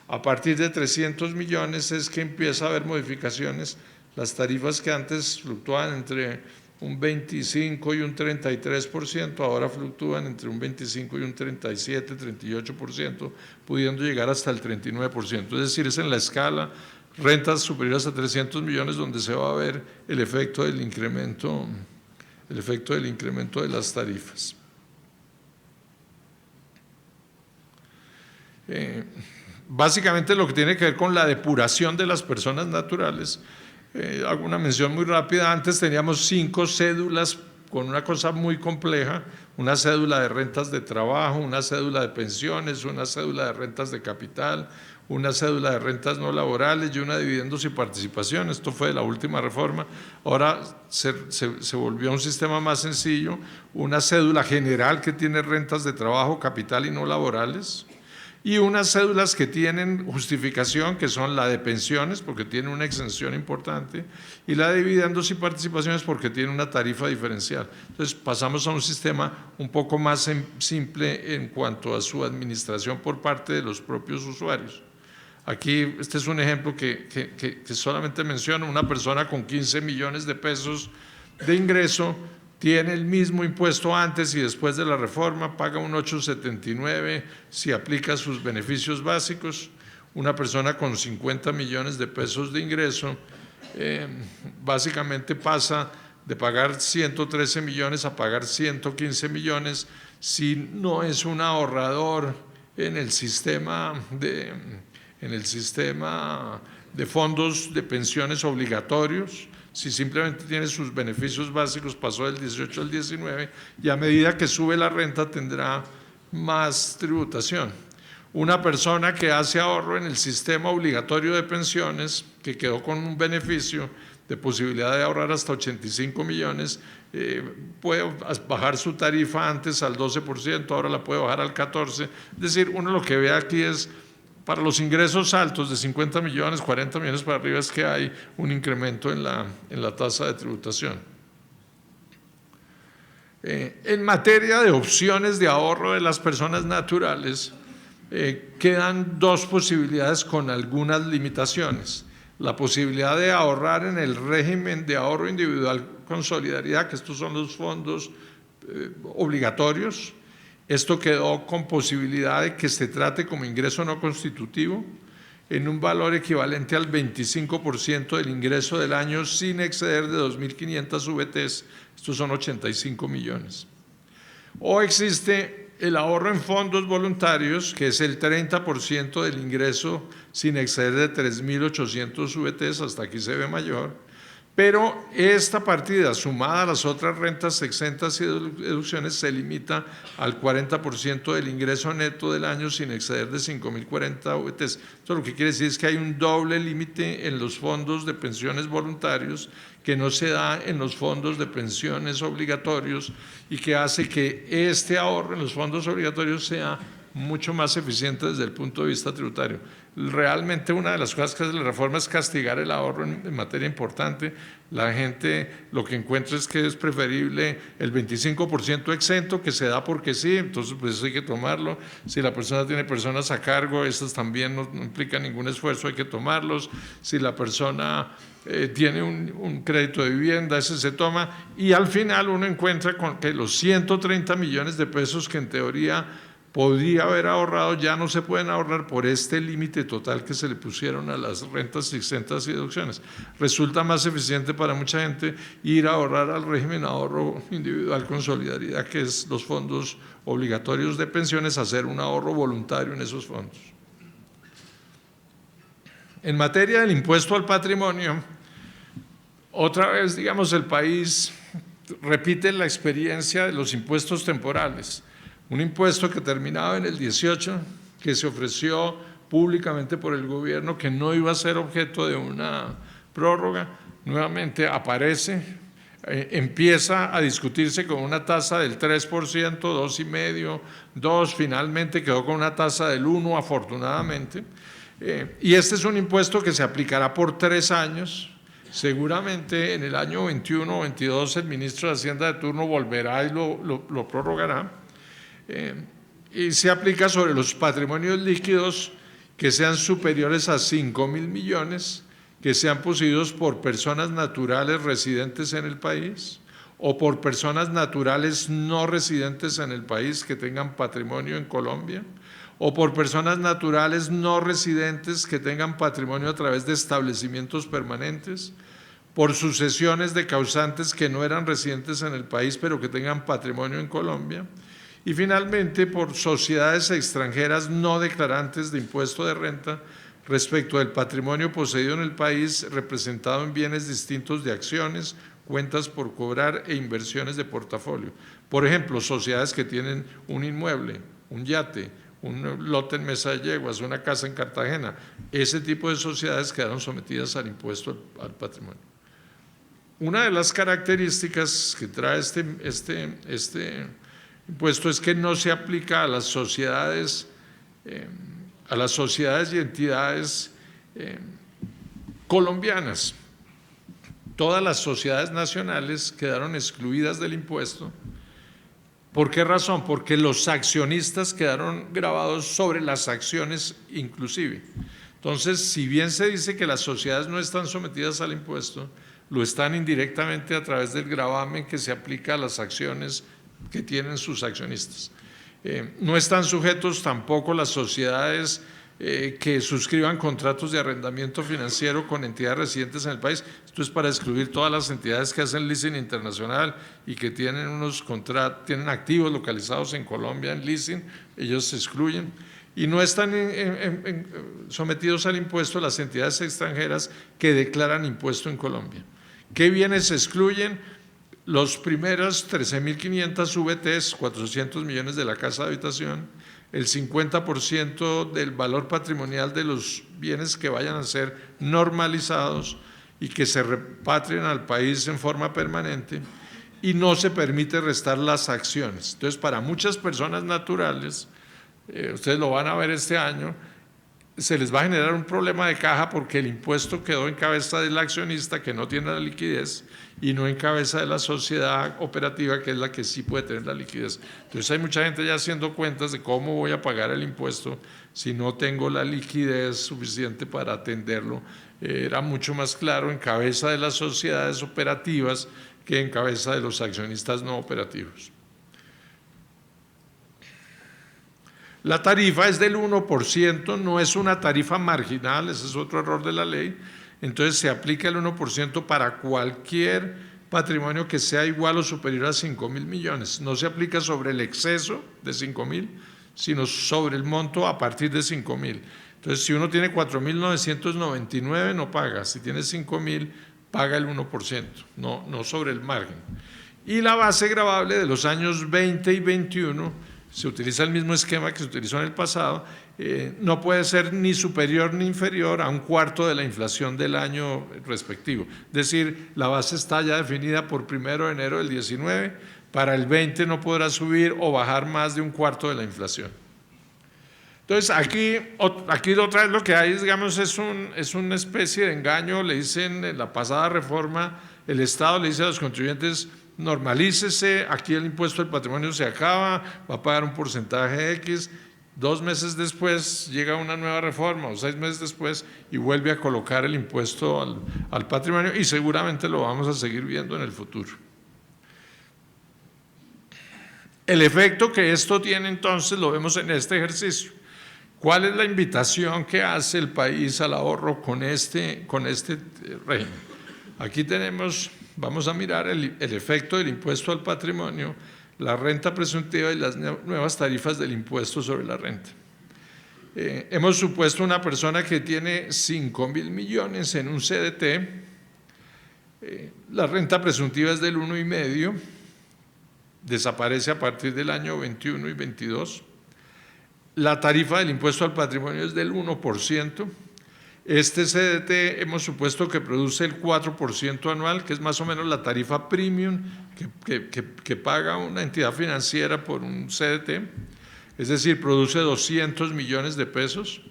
A partir de 300 millones es que empieza a haber modificaciones. Las tarifas que antes fluctuaban entre un 25 y un 33%, ahora fluctúan entre un 25 y un 37, 38%, pudiendo llegar hasta el 39%. Es decir, es en la escala rentas superiores a 300 millones donde se va a ver el efecto del incremento de las tarifas. Básicamente lo que tiene que ver con la depuración de las personas naturales. Hago una mención muy rápida. Antes teníamos 5 cédulas con una cosa muy compleja: una cédula de rentas de trabajo, una cédula de pensiones, una cédula de rentas de capital, una cédula de rentas no laborales y una de dividendos y participación. Esto fue de la última reforma. Ahora se volvió un sistema más sencillo: una cédula general que tiene rentas de trabajo, capital y no laborales, y unas cédulas que tienen justificación, que son la de pensiones, porque tiene una exención importante, y la de dividendos y participaciones, porque tiene una tarifa diferencial. Entonces pasamos a un sistema un poco más simple en cuanto a su administración por parte de los propios usuarios. Aquí este es un ejemplo que solamente menciono: una persona con 15 millones de pesos de ingreso tiene el mismo impuesto antes y después de la reforma, paga un 8.79 si aplica sus beneficios básicos. Una persona con 50 millones de pesos de ingreso básicamente pasa de pagar 113 millones a pagar 115 millones si no es un ahorrador en el sistema de fondos de pensiones obligatorios. Si simplemente tiene sus beneficios básicos, pasó del 18 al 19, y a medida que sube la renta tendrá más tributación. Una persona que hace ahorro en el sistema obligatorio de pensiones, que quedó con un beneficio de posibilidad de ahorrar hasta 85 millones, puede bajar su tarifa antes al 12%, ahora la puede bajar al 14%. Es decir, uno lo que ve aquí es, para los ingresos altos de 50 millones, 40 millones para arriba, es que hay un incremento en la tasa de tributación. En materia de opciones de ahorro de las personas naturales, quedan 2 posibilidades con algunas limitaciones. La posibilidad de ahorrar en el régimen de ahorro individual con solidaridad, que estos son los fondos obligatorios. Esto quedó con posibilidad de que se trate como ingreso no constitutivo en un valor equivalente al 25% del ingreso del año sin exceder de 2.500 VTs, estos son 85 millones. O existe el ahorro en fondos voluntarios, que es el 30% del ingreso sin exceder de 3.800 VTs, hasta aquí se ve mayor. Pero esta partida, sumada a las otras rentas exentas y deducciones, se limita al 40% del ingreso neto del año sin exceder de 5.040 VTs. Esto lo que quiere decir es que hay un doble límite en los fondos de pensiones voluntarios que no se da en los fondos de pensiones obligatorios, y que hace que este ahorro en los fondos obligatorios sea mucho más eficiente desde el punto de vista tributario. Realmente una de las cosas que hace la reforma es castigar el ahorro en materia importante. La gente lo que encuentra es que es preferible el 25% exento, que se da porque sí, entonces pues hay que tomarlo. Si la persona tiene personas a cargo, esas también no implican ningún esfuerzo, hay que tomarlos. Si la persona tiene un crédito de vivienda, ese se toma, y al final uno encuentra con que los 130 millones de pesos que en teoría podría haber ahorrado ya no se pueden ahorrar por este límite total que se le pusieron a las rentas exentas y deducciones. Resulta más eficiente para mucha gente ir a ahorrar al régimen ahorro individual con solidaridad, que es los fondos obligatorios de pensiones, hacer un ahorro voluntario en esos fondos. En materia del impuesto al patrimonio, otra vez, digamos, el país repite la experiencia de los impuestos temporales. Un impuesto que terminaba en el 18, que se ofreció públicamente por el gobierno que no iba a ser objeto de una prórroga, nuevamente aparece, empieza a discutirse con una tasa del 3%, 2,5%, 2%, finalmente quedó con una tasa del 1%, afortunadamente. Y este es un impuesto que se aplicará por 3 años. Seguramente en el año 21 o 22 el ministro de Hacienda de turno volverá y lo prorrogará. Y se aplica sobre los patrimonios líquidos que sean superiores a 5.000 millones, que sean poseídos por personas naturales residentes en el país o por personas naturales no residentes en el país que tengan patrimonio en Colombia, o por personas naturales no residentes que tengan patrimonio a través de establecimientos permanentes, por sucesiones de causantes que no eran residentes en el país pero que tengan patrimonio en Colombia, y finalmente por sociedades extranjeras no declarantes de impuesto de renta respecto del patrimonio poseído en el país representado en bienes distintos de acciones, cuentas por cobrar e inversiones de portafolio. Por ejemplo, sociedades que tienen un inmueble, un yate, un lote en Mesa de Yeguas, una casa en Cartagena. Ese tipo de sociedades quedaron sometidas al impuesto al patrimonio. Una de las características que trae este impuesto es que no se aplica a las sociedades y entidades colombianas. Todas las sociedades nacionales quedaron excluidas del impuesto. ¿Por qué razón? Porque los accionistas quedaron grabados sobre las acciones inclusive. Entonces, si bien se dice que las sociedades no están sometidas al impuesto, lo están indirectamente a través del gravamen que se aplica a las acciones que tienen sus accionistas. No están sujetos tampoco las sociedades que suscriban contratos de arrendamiento financiero con entidades residentes en el país. Esto es para excluir todas las entidades que hacen leasing internacional y que tienen tienen activos localizados en Colombia en leasing, ellos se excluyen. Y no están sometidos al impuesto las entidades extranjeras que declaran impuesto en Colombia. ¿Qué bienes se excluyen? Los primeros 13.500 VTs, 400 millones de la casa de habitación, el 50% del valor patrimonial de los bienes que vayan a ser normalizados y que se repatrien al país en forma permanente, y no se permite restar las acciones. Entonces, para muchas personas naturales, ustedes lo van a ver este año, se les va a generar un problema de caja porque el impuesto quedó en cabeza del accionista que no tiene la liquidez y no en cabeza de la sociedad operativa que es la que sí puede tener la liquidez. Entonces hay mucha gente ya haciendo cuentas de cómo voy a pagar el impuesto si no tengo la liquidez suficiente para atenderlo. Era mucho más claro en cabeza de las sociedades operativas que en cabeza de los accionistas no operativos. La tarifa es del 1%, no es una tarifa marginal, ese es otro error de la ley. Entonces se aplica el 1% para cualquier patrimonio que sea igual o superior a 5.000 millones. No se aplica sobre el exceso de 5.000, sino sobre el monto a partir de 5.000. Entonces, si uno tiene 4.999 no paga, si tiene 5.000 paga el 1%, no sobre el margen. Y la base gravable de los años 20 y 21 se utiliza el mismo esquema que se utilizó en el pasado, no puede ser ni superior ni inferior a 1/4 de la inflación del año respectivo. Es decir, la base está ya definida por 1 de enero del 19, para el 20 no podrá subir o bajar más de 1/4 de la inflación. Entonces, aquí otra vez lo que hay, digamos, es una especie de engaño. Le dicen en la pasada reforma, el Estado le dice a los contribuyentes: normalícese, aquí el impuesto del patrimonio se acaba, va a pagar un porcentaje X, 2 meses después llega una nueva reforma o 6 meses después y vuelve a colocar el impuesto al patrimonio, y seguramente lo vamos a seguir viendo en el futuro. El efecto que esto tiene entonces lo vemos en este ejercicio. ¿Cuál es la invitación que hace el país al ahorro con este régimen? Aquí vamos a mirar el efecto del impuesto al patrimonio, la renta presuntiva y las nuevas tarifas del impuesto sobre la renta. Hemos supuesto una persona que tiene 5.000 millones en un CDT, la renta presuntiva es del 1,5%, desaparece a partir del año 21 y 22. La tarifa del impuesto al patrimonio es del 1%. Este CDT hemos supuesto que produce el 4% anual, que es más o menos la tarifa premium que paga una entidad financiera por un CDT, es decir, produce 200 millones de pesos,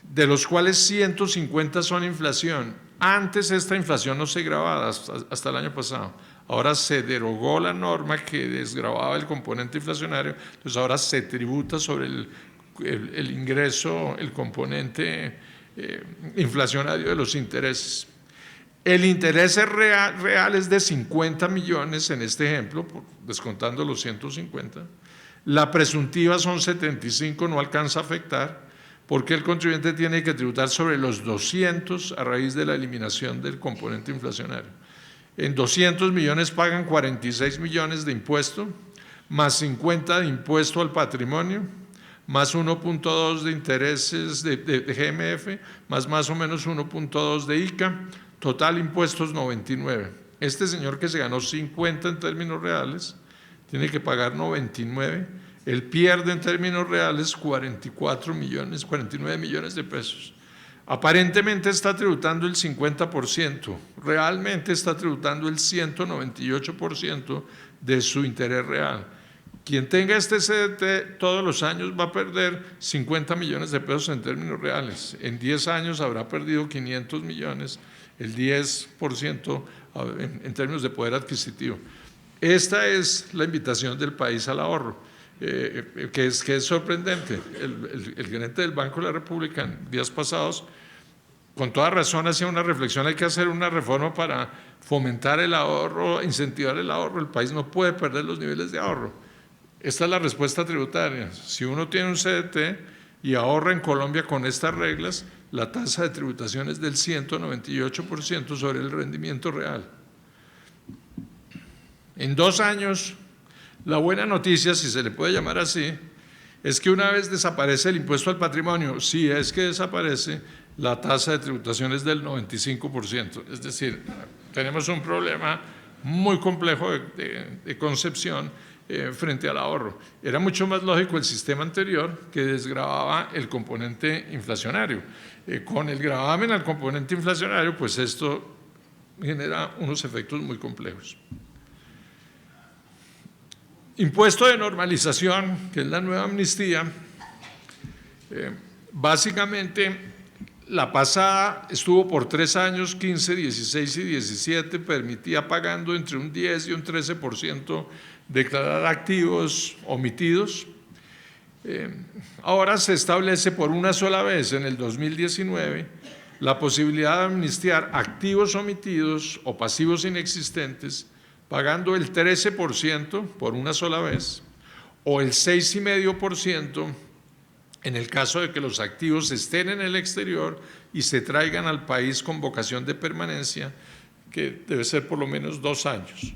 de los cuales 150 son inflación. Antes esta inflación no se gravaba hasta el año pasado. Ahora se derogó la norma que desgravaba el componente inflacionario, entonces ahora se tributa sobre el ingreso, el componente inflacionario de los intereses. El interés real es de 50 millones en este ejemplo, descontando los 150. La presuntiva son 75, no alcanza a afectar, porque el contribuyente tiene que tributar sobre los 200 a raíz de la eliminación del componente inflacionario. En 200 millones pagan 46 millones de impuesto, más 50 de impuesto al patrimonio, más 1.2 de intereses de GMF, más o menos 1.2 de ICA, total impuestos 99. Este señor que se ganó 50 en términos reales, tiene que pagar 99, él pierde en términos reales 49 millones de pesos. Aparentemente está tributando el 50%, realmente está tributando el 198% de su interés real. Quien tenga este CDT todos los años va a perder 50 millones de pesos en términos reales. En 10 años habrá perdido 500 millones, el 10% en términos de poder adquisitivo. Esta es la invitación del país al ahorro, que es sorprendente. El gerente del Banco de la República en días pasados, con toda razón, hacía una reflexión: hay que hacer una reforma para fomentar el ahorro, incentivar el ahorro. El país no puede perder los niveles de ahorro. Esta es la respuesta tributaria. Si uno tiene un CDT y ahorra en Colombia con estas reglas, la tasa de tributación es del 198% sobre el rendimiento real. En 2 años, la buena noticia, si se le puede llamar así, es que una vez desaparece el impuesto al patrimonio, si es que desaparece, la tasa de tributación es del 95%. Es decir, tenemos un problema muy complejo de concepción frente al ahorro. Era mucho más lógico el sistema anterior, que desgravaba el componente inflacionario. Con el gravamen al componente inflacionario, pues esto genera unos efectos muy complejos. Impuesto de normalización, que es la nueva amnistía. Básicamente, la pasada estuvo por 3 años, 15, 16 y 17, permitía, pagando entre un 10 y un 13%, declarar activos omitidos. Ahora se establece por una sola vez, en el 2019, la posibilidad de amnistiar activos omitidos o pasivos inexistentes, pagando el 13% por una sola vez, o el 6,5% en el caso de que los activos estén en el exterior y se traigan al país con vocación de permanencia, que debe ser por lo menos 2 años.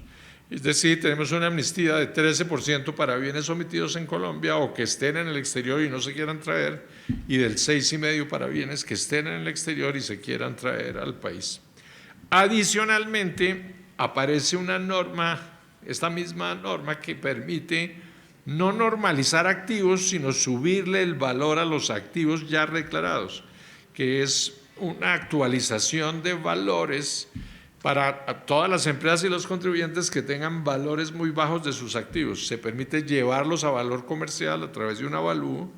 Es decir, tenemos una amnistía de 13% para bienes omitidos en Colombia o que estén en el exterior y no se quieran traer, y del 6,5% para bienes que estén en el exterior y se quieran traer al país. Adicionalmente, aparece una norma, esta misma norma, que permite no normalizar activos, sino subirle el valor a los activos ya declarados, que es una actualización de valores para todas las empresas y los contribuyentes que tengan valores muy bajos de sus activos. Se permite llevarlos a valor comercial a través de un avalúo,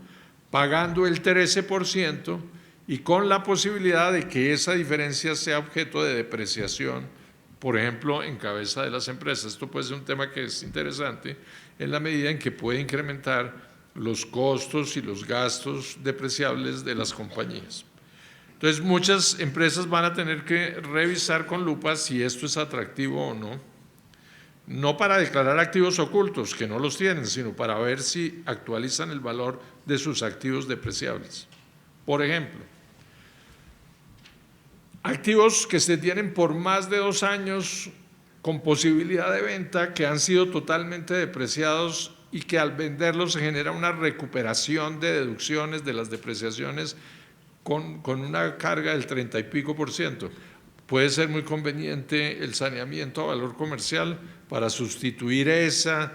pagando el 13% y con la posibilidad de que esa diferencia sea objeto de depreciación, por ejemplo, en cabeza de las empresas. Esto puede ser un tema que es interesante en la medida en que puede incrementar los costos y los gastos depreciables de las compañías. Entonces, muchas empresas van a tener que revisar con lupa si esto es atractivo o no, no para declarar activos ocultos, que no los tienen, sino para ver si actualizan el valor de sus activos depreciables. Por ejemplo, activos que se tienen por más de 2 años con posibilidad de venta, que han sido totalmente depreciados y que al venderlos se genera una recuperación de deducciones de las depreciaciones con una carga del 30 y pico %. Puede ser muy conveniente el saneamiento a valor comercial para sustituir esa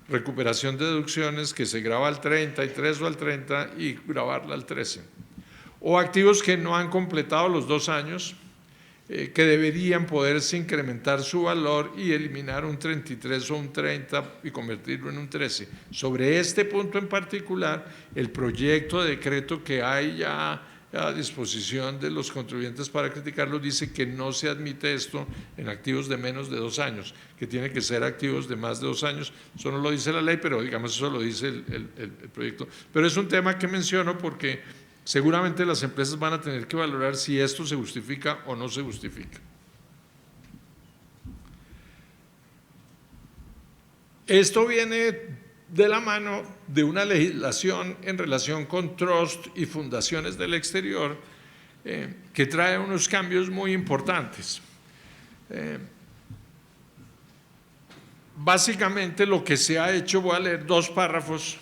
recuperación de deducciones que se graba al 33 o al 30 y grabarla al 13. O activos que no han completado los 2 años, que deberían poderse incrementar su valor y eliminar un 33 o un 30 y convertirlo en un 13. Sobre este punto en particular, el proyecto de decreto que hay ya a disposición de los contribuyentes para criticarlo dice que no se admite esto en activos de menos de 2 años, que tiene que ser activos de más de 2 años. Eso no lo dice la ley, pero digamos eso lo dice el proyecto. Pero es un tema que menciono porque seguramente las empresas van a tener que valorar si esto se justifica o no se justifica. Esto viene de la mano de una legislación en relación con trust y fundaciones del exterior que trae unos cambios muy importantes. Básicamente lo que se ha hecho, voy a leer 2 párrafos,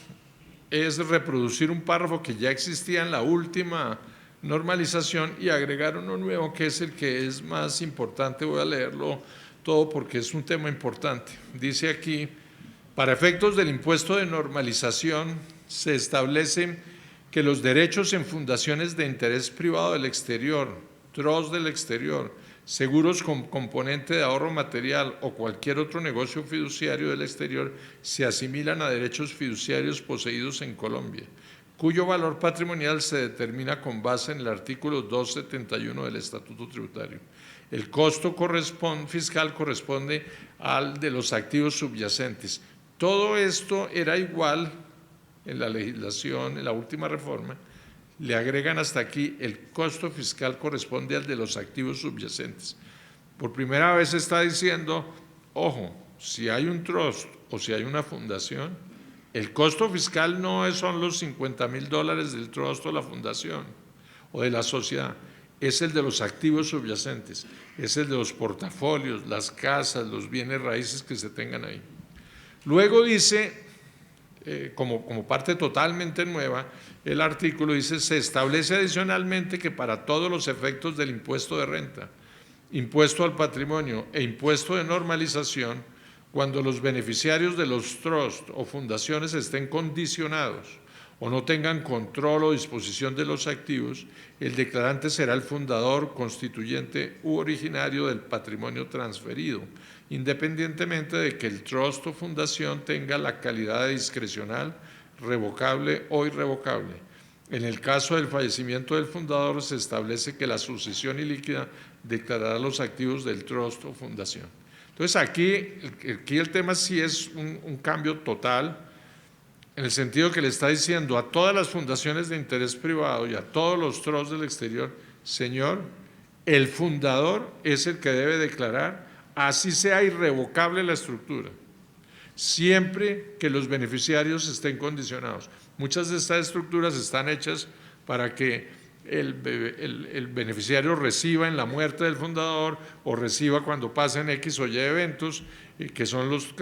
es reproducir un párrafo que ya existía en la última normalización y agregar uno nuevo que es el que es más importante. Voy a leerlo todo porque es un tema importante. Dice aquí: para efectos del impuesto de normalización, se establece que los derechos en fundaciones de interés privado del exterior, trust del exterior, seguros con componente de ahorro material o cualquier otro negocio fiduciario del exterior se asimilan a derechos fiduciarios poseídos en Colombia, cuyo valor patrimonial se determina con base en el artículo 271 del Estatuto Tributario. El costo fiscal corresponde al de los activos subyacentes. Todo esto era igual en la legislación, en la última reforma. Le agregan hasta aquí: el costo fiscal corresponde al de los activos subyacentes. Por primera vez se está diciendo, ojo, si hay un trust o si hay una fundación, el costo fiscal no son los $50,000 del trust o la fundación o de la sociedad, es el de los activos subyacentes, es el de los portafolios, las casas, los bienes raíces que se tengan ahí. Luego dice, como parte totalmente nueva, el artículo dice: se establece adicionalmente que para todos los efectos del impuesto de renta, impuesto al patrimonio e impuesto de normalización, cuando los beneficiarios de los trusts o fundaciones estén condicionados o no tengan control o disposición de los activos, el declarante será el fundador, constituyente u originario del patrimonio transferido, independientemente de que el trust o fundación tenga la calidad de discrecional, revocable o irrevocable. En el caso del fallecimiento del fundador, se establece que la sucesión ilíquida declarará los activos del trust o fundación. Entonces aquí el tema sí es un cambio total, en el sentido que le está diciendo a todas las fundaciones de interés privado y a todos los trusts del exterior: señor, el fundador es el que debe declarar, así sea irrevocable la estructura, siempre que los beneficiarios estén condicionados. Muchas de estas estructuras están hechas para que el beneficiario reciba en la muerte del fundador o reciba cuando pasen X o Y eventos, que son los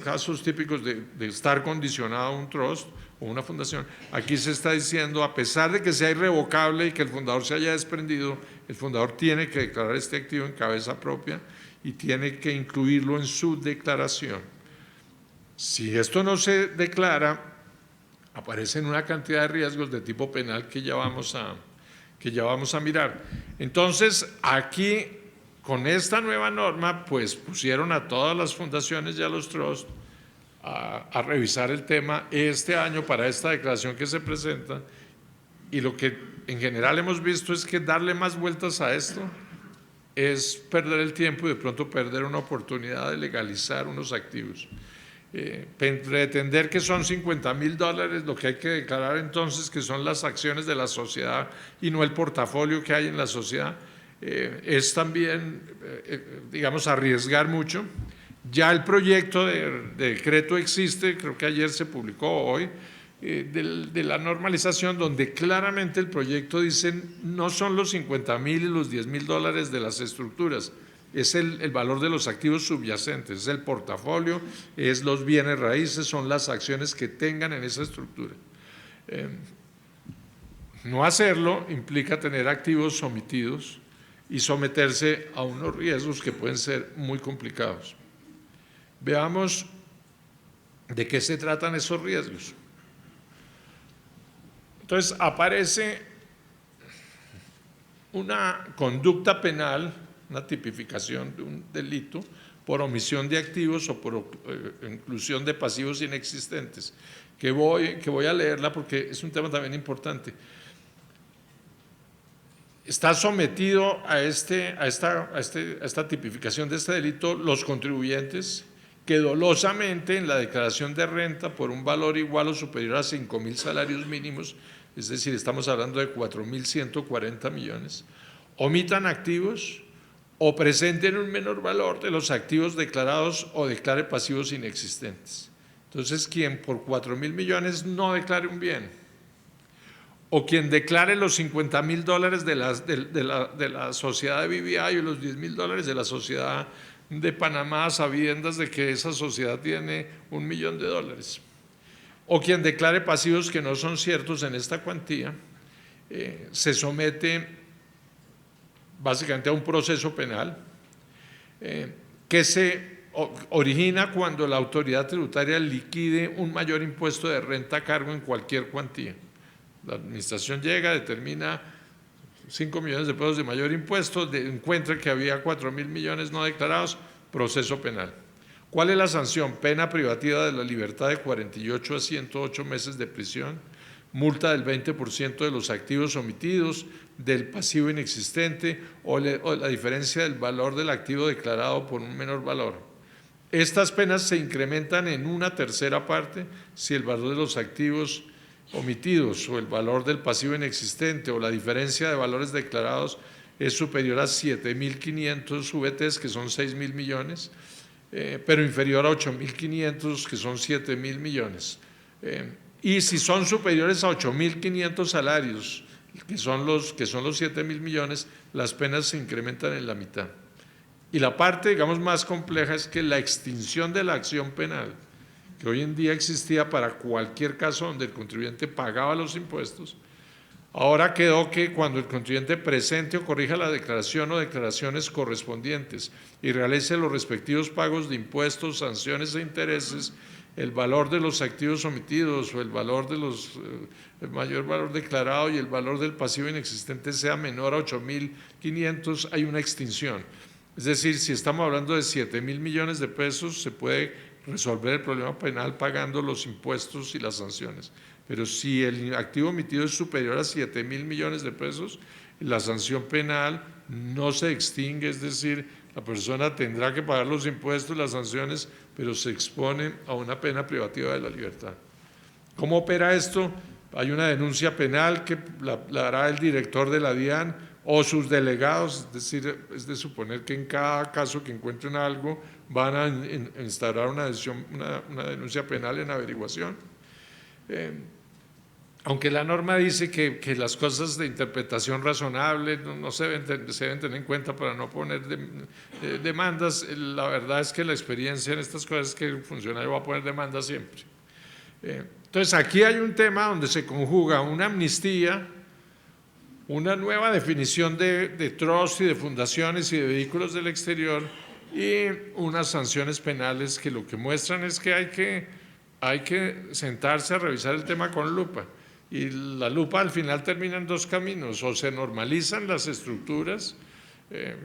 casos típicos de estar condicionado a un trust o una fundación. Aquí se está diciendo, a pesar de que sea irrevocable y que el fundador se haya desprendido, el fundador tiene que declarar este activo en cabeza propia y tiene que incluirlo en su declaración. Si esto no se declara, aparecen una cantidad de riesgos de tipo penal que ya vamos a mirar. Entonces, aquí, con esta nueva norma, pues pusieron a todas las fundaciones y a los trusts a revisar el tema este año para esta declaración que se presenta, y lo que en general hemos visto es que darle más vueltas a esto es perder el tiempo y de pronto perder una oportunidad de legalizar unos activos. Pretender que son $50,000 lo que hay que declarar entonces que son las acciones de la sociedad y no el portafolio que hay en la sociedad, es también, digamos, arriesgar mucho. Ya el proyecto de decreto existe, creo que ayer se publicó, hoy, de la normalización, donde claramente el proyecto dice no son los $50,000 y los $10,000 de las estructuras, es el valor de los activos subyacentes, es el portafolio, es los bienes raíces, son las acciones que tengan en esa estructura. No hacerlo implica tener activos omitidos y someterse a unos riesgos que pueden ser muy complicados. Veamos ¿De qué se tratan esos riesgos? Entonces aparece una conducta penal, una tipificación de un delito por omisión de activos o por inclusión de pasivos inexistentes, que voy a leerla porque es un tema también importante. Está sometido a esta tipificación de este delito los contribuyentes que dolosamente en la declaración de renta por un valor igual o superior a 5.000 salarios mínimos, es decir, estamos hablando de 4.140 millones, omitan activos o presenten un menor valor de los activos declarados o declare pasivos inexistentes. Entonces, quien por 4.000 millones no declare un bien, o quien declare los $50.000 de la sociedad de BBI o los $10.000 de la sociedad de Panamá, a sabiendas de que esa sociedad tiene $1 millón, o quien declare pasivos que no son ciertos en esta cuantía, se somete básicamente a un proceso penal que se origina cuando la autoridad tributaria liquide un mayor impuesto de renta a cargo en cualquier cuantía. La administración llega, determina 5 millones de pesos de mayor impuesto, encuentra que había 4.000 millones no declarados, proceso penal. ¿Cuál es la sanción? Pena privativa de la libertad de 48 a 108 meses de prisión, multa del 20% de los activos omitidos, del pasivo inexistente o la diferencia del valor del activo declarado por un menor valor. Estas penas se incrementan en una tercera parte si el valor de los activos omitidos o el valor del pasivo inexistente o la diferencia de valores declarados es superior a 7.500 VTs, que son 6.000 millones, pero inferior a 8.500, que son 7.000 millones. Y si son superiores a 8.500 salarios, que son los 7.000 millones, las penas se incrementan en la mitad. Y la parte, digamos, más compleja es que la extinción de la acción penal, que hoy en día existía para cualquier caso donde el contribuyente pagaba los impuestos, ahora quedó que cuando el contribuyente presente o corrija la declaración o declaraciones correspondientes y realice los respectivos pagos de impuestos, sanciones e intereses, el valor de los activos omitidos o el valor de el mayor valor declarado y el valor del pasivo inexistente sea menor a 8.500, hay una extinción. Es decir, si estamos hablando de 7.000 millones de pesos, se puede resolver el problema penal pagando los impuestos y las sanciones. Pero si el activo omitido es superior a 7.000 millones de pesos, la sanción penal no se extingue, es decir, la persona tendrá que pagar los impuestos y las sanciones, pero se expone a una pena privativa de la libertad. ¿Cómo opera esto? Hay una denuncia penal que la hará el director de la DIAN o sus delegados, es decir, es de suponer que en cada caso que encuentren algo van a instaurar una denuncia penal en averiguación. Aunque la norma dice que las cosas de interpretación razonable no se deben tener en cuenta para no poner demandas, la verdad es que la experiencia en estas cosas es que el funcionario va a poner demandas siempre. Entonces aquí hay un tema donde se conjuga una amnistía, una nueva definición de trust y de fundaciones y de vehículos del exterior y unas sanciones penales que lo que muestran es que hay que sentarse a revisar el tema con lupa. Y la lupa al final termina en dos caminos: o se normalizan las estructuras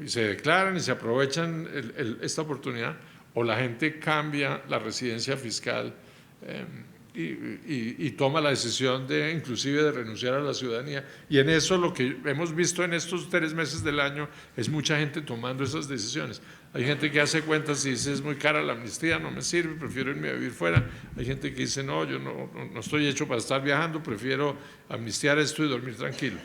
y se declaran y se aprovechan esta oportunidad, o la gente cambia la residencia fiscal y toma la decisión inclusive de renunciar a la ciudadanía. Y en eso lo que hemos visto en estos 3 meses del año es mucha gente tomando esas decisiones. Hay gente que hace cuentas y dice: es muy cara la amnistía, no me sirve, prefiero irme a vivir fuera. Hay gente que dice: no, yo no estoy hecho para estar viajando, prefiero amnistiar esto y dormir tranquilo.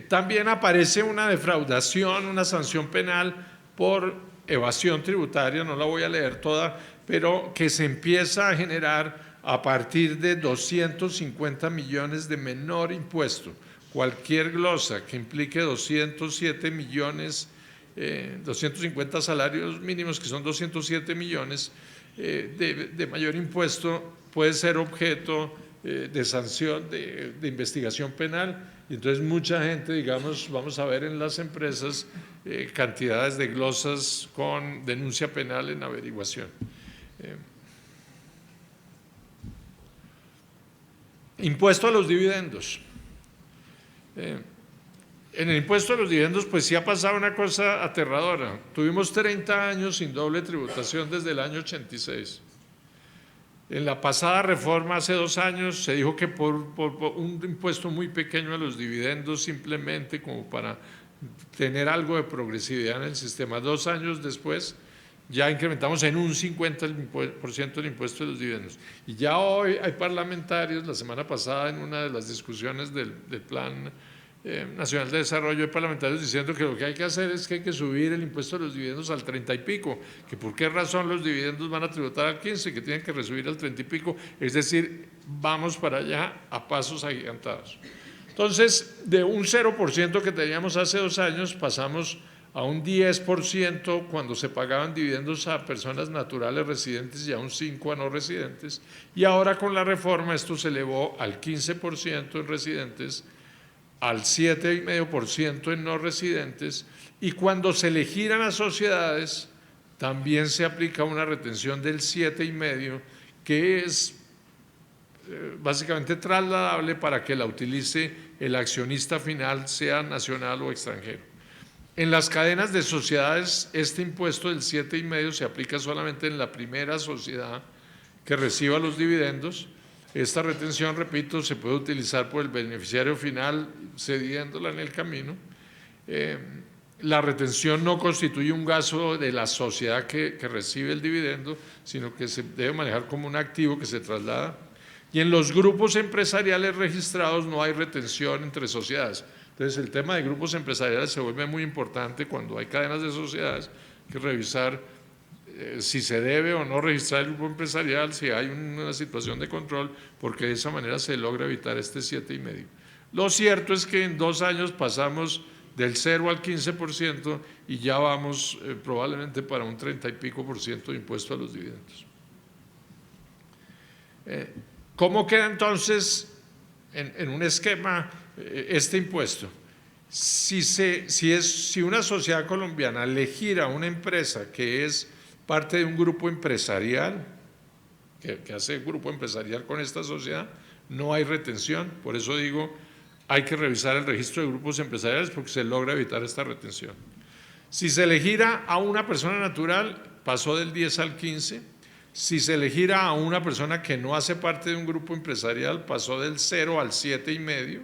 También aparece una defraudación, una sanción penal por evasión tributaria, no la voy a leer toda, pero que se empieza a generar a partir de 250 millones de menor impuesto. Cualquier glosa que implique 207 millones, 250 salarios mínimos, que son 207 millones de mayor impuesto, puede ser objeto de sanción, de investigación penal. Y entonces mucha gente, digamos, vamos a ver en las empresas cantidades de glosas con denuncia penal en averiguación. Impuesto a los dividendos. En el impuesto a los dividendos, pues sí ha pasado una cosa aterradora. Tuvimos 30 años sin doble tributación desde el año 86. En la pasada reforma, hace 2 años, se dijo que por un impuesto muy pequeño a los dividendos, simplemente como para tener algo de progresividad en el sistema. 2 años después, ya incrementamos en un 50% el impuesto de los dividendos. Y ya hoy hay parlamentarios, la semana pasada en una de las discusiones del Plan Nacional de Desarrollo, hay parlamentarios diciendo que lo que hay que hacer es que hay que subir el impuesto de los dividendos al 30 y pico, que por qué razón los dividendos van a tributar al 15, que tienen que resubir al 30 y pico, es decir, vamos para allá a pasos agigantados. Entonces, de un 0% que teníamos hace 2 años, pasamos a un 10% cuando se pagaban dividendos a personas naturales residentes y a un 5% a no residentes, y ahora con la reforma esto se elevó al 15% en residentes, al 7,5% en no residentes, y cuando se le giran a sociedades también se aplica una retención del 7,5%, que es básicamente trasladable para que la utilice el accionista final, sea nacional o extranjero. En las cadenas de sociedades, este impuesto del 7,5% se aplica solamente en la primera sociedad que reciba los dividendos. Esta retención, repito, se puede utilizar por el beneficiario final cediéndola en el camino. La retención no constituye un gasto de la sociedad que recibe el dividendo, sino que se debe manejar como un activo que se traslada. Y en los grupos empresariales registrados no hay retención entre sociedades. Entonces, el tema de grupos empresariales se vuelve muy importante cuando hay cadenas de sociedades, hay que revisar si se debe o no registrar el grupo empresarial, si hay una situación de control, porque de esa manera se logra evitar este 7,5%. Lo cierto es que en 2 años pasamos del 0 al 15% y ya vamos probablemente para un 30 y pico % de impuesto a los dividendos. ¿Cómo queda entonces en un esquema este impuesto? Si una sociedad colombiana le gira a una empresa que es parte de un grupo empresarial, que hace grupo empresarial con esta sociedad, no hay retención. Por eso digo, hay que revisar el registro de grupos empresariales porque se logra evitar esta retención. Si se le gira a una persona natural, pasó del 10 al 15%. Si se le gira a una persona que no hace parte de un grupo empresarial, pasó del 0 al 7,5%.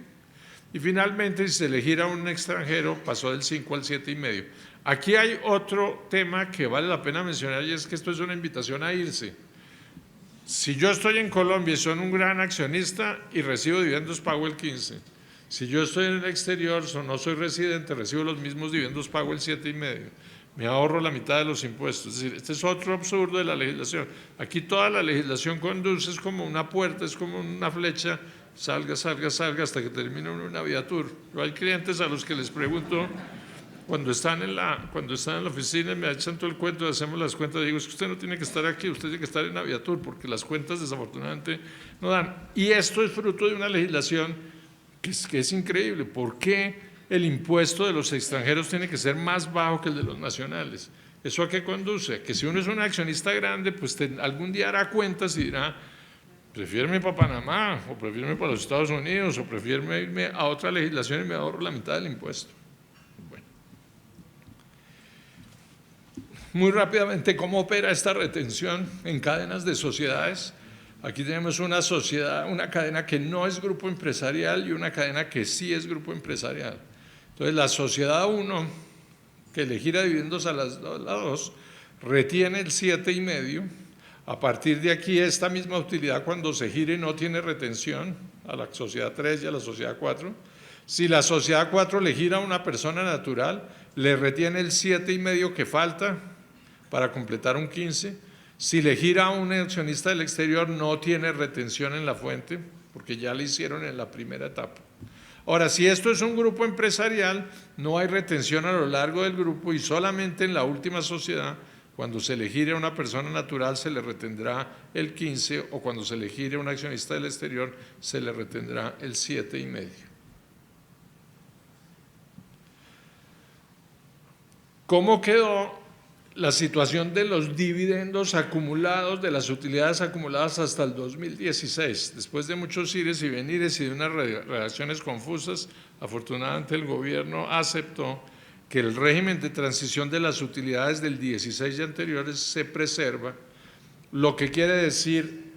Y finalmente, si se le gira a un extranjero, pasó del 5 al 7,5%. Aquí hay otro tema que vale la pena mencionar y es que esto es una invitación a irse. Si yo estoy en Colombia y soy un gran accionista y recibo dividendos, pago el 15%. Si yo estoy en el exterior, no soy residente, recibo los mismos dividendos, pago el 7,5%. Me ahorro la mitad de los impuestos. Es decir, este es otro absurdo de la legislación. Aquí toda la legislación conduce, es como una puerta, es como una flecha, salga, salga, salga, hasta que termine una viatur. Yo hay clientes a los que les pregunto, cuando están en la oficina, me echan todo el cuento, hacemos las cuentas, digo, es que usted no tiene que estar aquí, usted tiene que estar en Aviatur, porque las cuentas desafortunadamente no dan. Y esto es fruto de una legislación que es increíble. ¿Por qué el impuesto de los extranjeros tiene que ser más bajo que el de los nacionales? ¿Eso a qué conduce? Que si uno es un accionista grande, pues algún día hará cuentas y dirá, prefiero irme para Panamá, o prefiero irme para los Estados Unidos, o prefiero irme a otra legislación y me ahorro la mitad del impuesto. Bueno. Muy rápidamente, ¿cómo opera esta retención en cadenas de sociedades? Aquí tenemos una sociedad, una cadena que no es grupo empresarial y una cadena que sí es grupo empresarial. Entonces, la sociedad 1, que le gira dividendos a la 2, retiene el 7,5%. A partir de aquí, esta misma utilidad cuando se gire no tiene retención a la sociedad 3 y a la sociedad 4. Si la sociedad 4 le gira a una persona natural, le retiene el 7,5% que falta para completar un 15%. Si le gira a un accionista del exterior, no tiene retención en la fuente, porque ya le hicieron en la primera etapa. Ahora, si esto es un grupo empresarial, no hay retención a lo largo del grupo y solamente en la última sociedad, cuando se le gire a una persona natural, se le retendrá el 15%, o cuando se le gire a un accionista del exterior, se le retendrá el 7,5%. ¿Cómo quedó la situación de los dividendos acumulados, de las utilidades acumuladas hasta el 2016? Después de muchos ires y venires y de unas redacciones confusas, afortunadamente el gobierno aceptó que el régimen de transición de las utilidades del 16 y anteriores se preserva, lo que quiere decir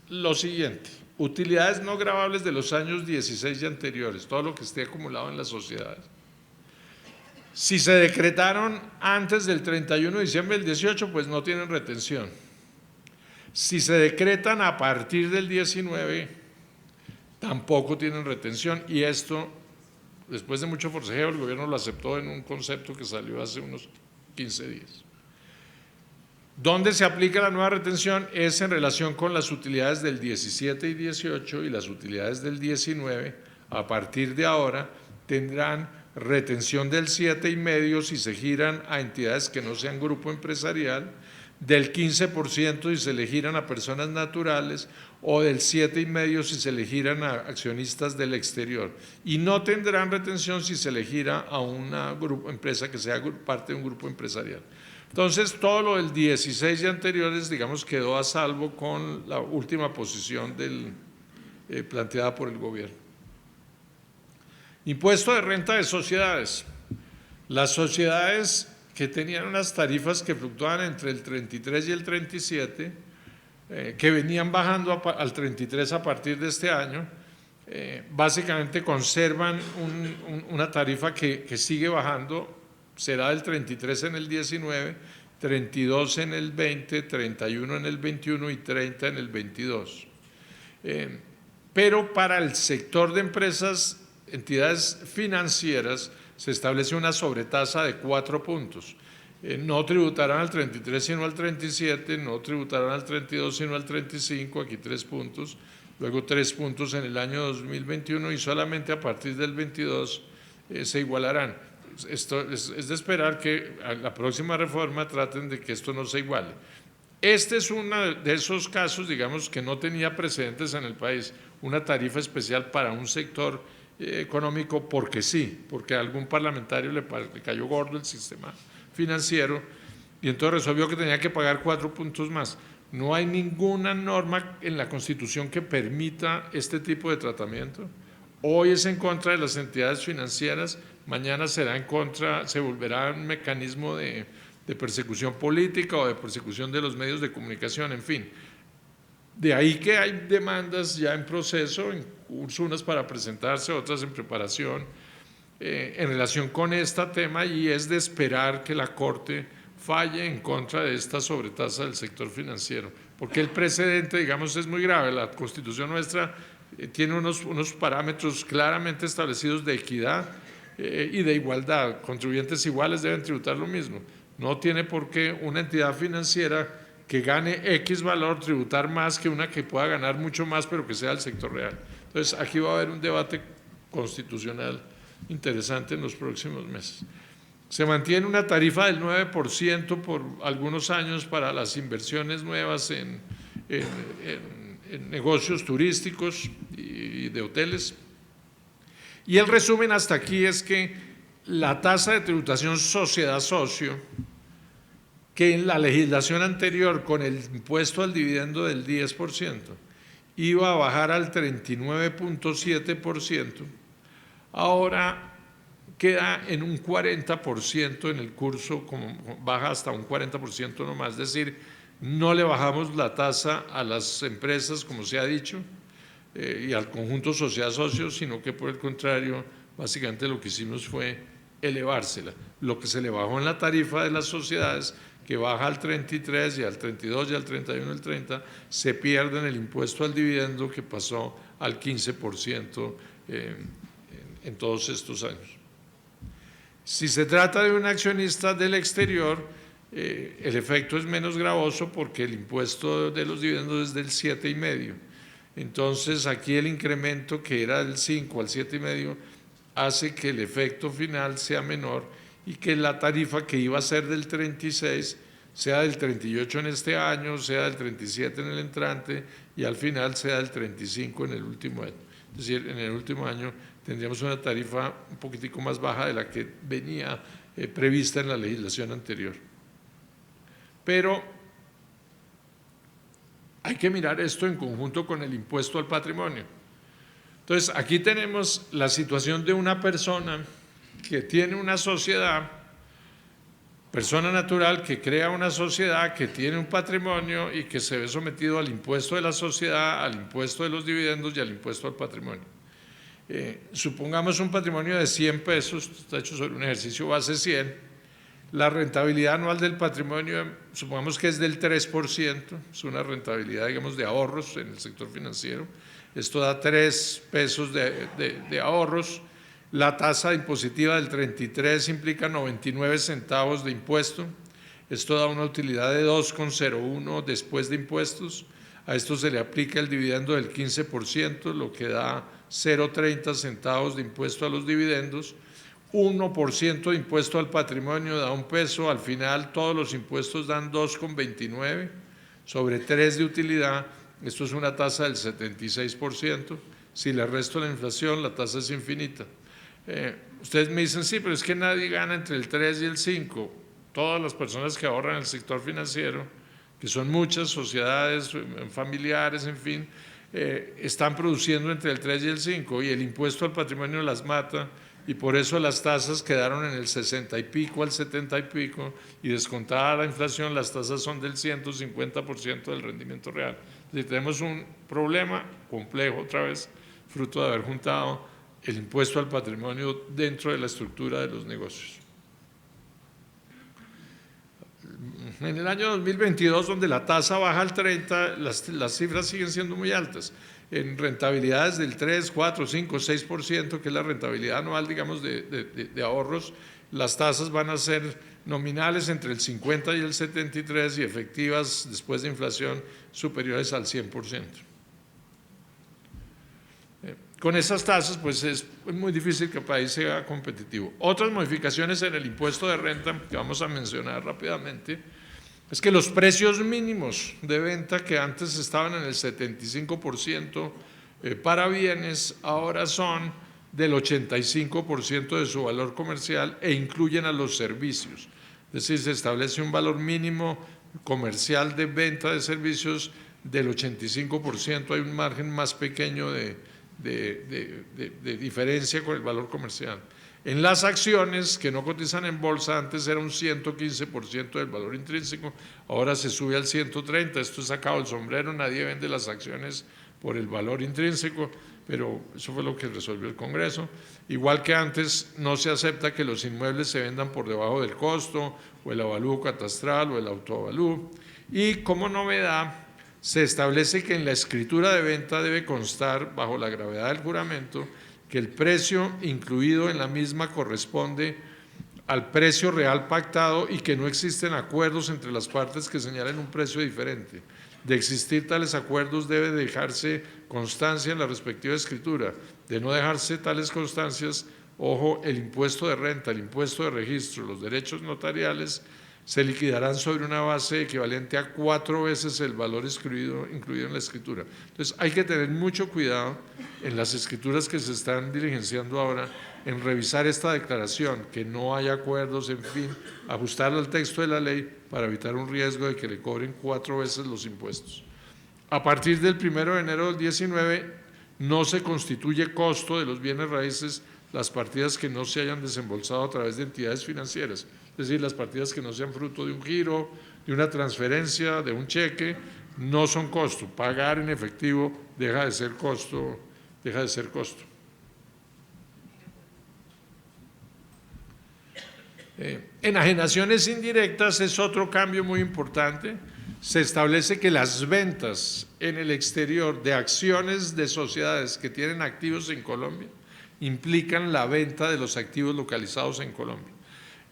lo siguiente: utilidades no gravables de los años 16 y anteriores, todo lo que esté acumulado en las sociedades. Si se decretaron antes del 31 de diciembre del 18, pues no tienen retención. Si se decretan a partir del 19, tampoco tienen retención, y esto, después de mucho forcejeo, el gobierno lo aceptó en un concepto que salió hace unos 15 días. ¿Dónde se aplica la nueva retención? Es en relación con las utilidades del 17 y 18 y las utilidades del 19. A partir de ahora tendrán retención del 7,5% si se giran a entidades que no sean grupo empresarial, del 15% si se le giran a personas naturales o del 7,5% si se le giran a accionistas del exterior. Y no tendrán retención si se le gira a una empresa que sea parte de un grupo empresarial. Entonces, todo lo del 16 y anteriores, digamos, quedó a salvo con la última posición planteada por el gobierno. Impuesto de renta de sociedades. Las sociedades que tenían unas tarifas que fluctuaban entre el 33 y el 37, que venían bajando al 33 a partir de este año, básicamente conservan una tarifa que sigue bajando. Será del 33 en el 19, 32 en el 20, 31 en el 21 y 30 en el 22. Pero para el sector de empresas, entidades financieras, se establece una sobretasa de 4 puntos. No tributarán al 33 sino al 37, no tributarán al 32 sino al 35, aquí 3 puntos, luego 3 puntos en el año 2021 y solamente a partir del 22 se igualarán. Esto es de esperar que a la próxima reforma traten de que esto no se iguale. Este es uno de esos casos, digamos, que no tenía precedentes en el país, una tarifa especial para un sector económico porque sí, porque a algún parlamentario le cayó gordo el sistema financiero y entonces resolvió que tenía que pagar 4 puntos más. No hay ninguna norma en la Constitución que permita este tipo de tratamiento. Hoy es en contra de las entidades financieras, mañana será en contra, se volverá un mecanismo de persecución política o de persecución de los medios de comunicación, en fin. De ahí que hay demandas ya en proceso, en curso, unas para presentarse, otras en preparación, en relación con este tema, y es de esperar que la Corte falle en contra de esta sobretasa del sector financiero, porque el precedente, digamos, es muy grave. La Constitución nuestra tiene unos parámetros claramente establecidos de equidad y de igualdad. Contribuyentes iguales deben tributar lo mismo. No tiene por qué una entidad financiera que gane X valor tributar más que una que pueda ganar mucho más pero que sea del sector real. Entonces, aquí va a haber un debate constitucional interesante en los próximos meses. Se mantiene una tarifa del 9% por algunos años para las inversiones nuevas en negocios turísticos y de hoteles. Y el resumen hasta aquí es que la tasa de tributación sociedad-socio, que en la legislación anterior con el impuesto al dividendo del 10% iba a bajar al 39,7%, ahora queda en un 40% en el curso, como baja hasta un 40% nomás, es decir, no le bajamos la tasa a las empresas, como se ha dicho, y al conjunto sociedad-socio, sino que por el contrario, básicamente lo que hicimos fue elevársela. Lo que se le bajó en la tarifa de las sociedades, que baja al 33 y al 32 y al 31 y al 30, se pierde en el impuesto al dividendo que pasó al 15% en todos estos años. Si se trata de un accionista del exterior, el efecto es menos gravoso porque el impuesto de los dividendos es del 7,5%. Entonces, aquí el incremento que era del 5 al 7,5 hace que el efecto final sea menor y que la tarifa que iba a ser del 36 sea del 38 en este año, sea del 37 en el entrante y al final sea del 35 en el último año. es decir, en el último año tendríamos una tarifa un poquitico más baja de la que venía prevista en la legislación anterior. Pero hay que mirar esto en conjunto con el impuesto al patrimonio. Entonces, aquí tenemos la situación de una persona que tiene una sociedad, persona natural que crea una sociedad, que tiene un patrimonio y que se ve sometido al impuesto de la sociedad, al impuesto de los dividendos y al impuesto al patrimonio. Supongamos un patrimonio de 100 pesos, está hecho sobre un ejercicio base 100, la rentabilidad anual del patrimonio, supongamos que es del 3%, es una rentabilidad, digamos, de ahorros en el sector financiero, esto da 3 pesos de ahorros, la tasa impositiva del 33 implica 99 centavos de impuesto, esto da una utilidad de 2,01 después de impuestos, a esto se le aplica el dividendo del 15%, lo que da 0,30 centavos de impuesto a los dividendos, 1% de impuesto al patrimonio da 1 peso, al final todos los impuestos dan 2,29 sobre 3 de utilidad, esto es una tasa del 76%, si le resto la inflación la tasa es infinita. Ustedes me dicen, sí, pero es que nadie gana entre el 3 y el 5, todas las personas que ahorran en el sector financiero, que son muchas sociedades familiares, en fin, están produciendo entre el 3 y el 5 y el impuesto al patrimonio las mata y por eso las tasas quedaron en el 60 y pico al 70 y pico y descontada la inflación las tasas son del 150% del rendimiento real. Entonces, tenemos un problema complejo otra vez, fruto de haber juntado el impuesto al patrimonio dentro de la estructura de los negocios. En el año 2022, donde la tasa baja al 30, las cifras siguen siendo muy altas. En rentabilidades del 3, 4, 5, 6%, que es la rentabilidad anual, digamos, de ahorros, las tasas van a ser nominales entre el 50 y el 73 y efectivas, después de inflación, superiores al 100%. Con esas tasas, pues es muy difícil que el país sea competitivo. Otras modificaciones en el impuesto de renta que vamos a mencionar rápidamente es que los precios mínimos de venta que antes estaban en el 75% para bienes, ahora son del 85% de su valor comercial e incluyen a los servicios. Es decir, se establece un valor mínimo comercial de venta de servicios del 85%, hay un margen más pequeño de diferencia con el valor comercial. En las acciones que no cotizan en bolsa, antes era un 115% del valor intrínseco, ahora se sube al 130%, esto es sacado del sombrero, nadie vende las acciones por el valor intrínseco, pero eso fue lo que resolvió el Congreso. Igual que antes, no se acepta que los inmuebles se vendan por debajo del costo, o el avalúo catastral, o el autoavalúo. Y como novedad, se establece que en la escritura de venta debe constar, bajo la gravedad del juramento, que el precio incluido en la misma corresponde al precio real pactado y que no existen acuerdos entre las partes que señalen un precio diferente. De existir tales acuerdos debe dejarse constancia en la respectiva escritura. De no dejarse tales constancias, ojo, el impuesto de renta, el impuesto de registro, los derechos notariales se liquidarán sobre una base equivalente a 4 veces el valor incluido en la escritura. Entonces hay que tener mucho cuidado en las escrituras que se están diligenciando ahora en revisar esta declaración, que no haya acuerdos, en fin, ajustarlo al texto de la ley para evitar un riesgo de que le cobren 4 veces los impuestos. A partir del 1 de enero del 19 no se constituye costo de los bienes raíces las partidas que no se hayan desembolsado a través de entidades financieras, es decir, las partidas que no sean fruto de un giro, de una transferencia, de un cheque, no son costo. Pagar en efectivo deja de ser costo. En ajenaciones indirectas es otro cambio muy importante. Se establece que las ventas en el exterior de acciones de sociedades que tienen activos en Colombia implican la venta de los activos localizados en Colombia.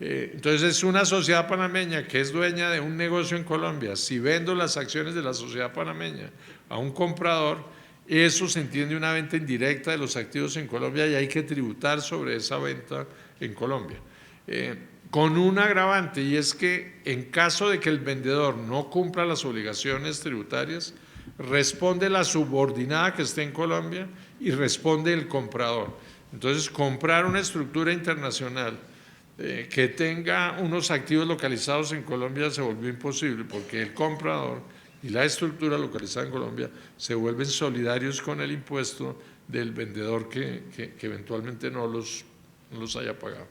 Entonces es una sociedad panameña que es dueña de un negocio en Colombia. Si vendo las acciones de la sociedad panameña a un comprador, eso se entiende una venta indirecta de los activos en Colombia y hay que tributar sobre esa venta en Colombia. Con un agravante, y es que en caso de que el vendedor no cumpla las obligaciones tributarias, responde la subordinada que esté en Colombia y responde el comprador. Entonces, comprar una estructura internacional que tenga unos activos localizados en Colombia se volvió imposible porque el comprador y la estructura localizada en Colombia se vuelven solidarios con el impuesto del vendedor que eventualmente no los haya pagado.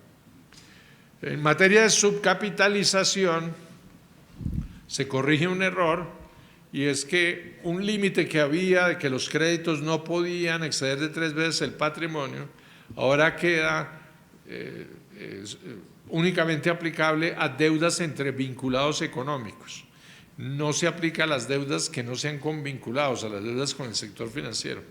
En materia de subcapitalización, se corrige un error, y es que un límite que había de que los créditos no podían exceder de 3 veces el patrimonio, ahora queda únicamente aplicable a deudas entre vinculados económicos. No se aplica a las deudas que no sean con vinculados, a las deudas con el sector financiero.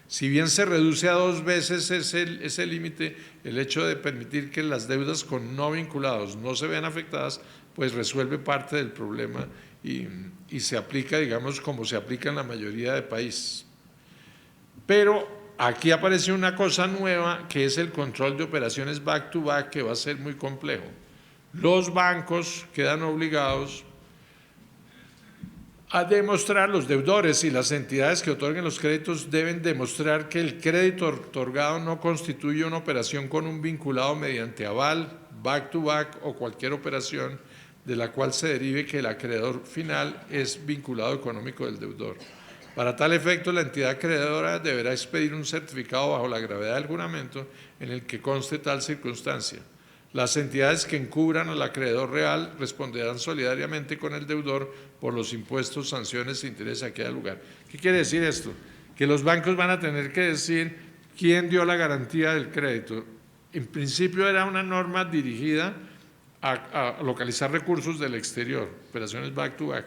Si bien se reduce a 2 veces ese límite, el hecho de permitir que las deudas con no vinculados no se vean afectadas, pues resuelve parte del problema y se aplica, digamos, como se aplica en la mayoría de países. Pero aquí aparece una cosa nueva, que es el control de operaciones back-to-back, que va a ser muy complejo. Los bancos quedan obligados a demostrar, los deudores y las entidades que otorguen los créditos deben demostrar que el crédito otorgado no constituye una operación con un vinculado mediante aval, back-to-back o cualquier operación de la cual se derive que el acreedor final es vinculado económico del deudor. Para tal efecto, la entidad acreedora deberá expedir un certificado bajo la gravedad del juramento en el que conste tal circunstancia. Las entidades que encubran al acreedor real responderán solidariamente con el deudor por los impuestos, sanciones e intereses a cada lugar. ¿Qué quiere decir esto? Que los bancos van a tener que decir quién dio la garantía del crédito. En principio era una norma dirigida a localizar recursos del exterior, operaciones back-to-back.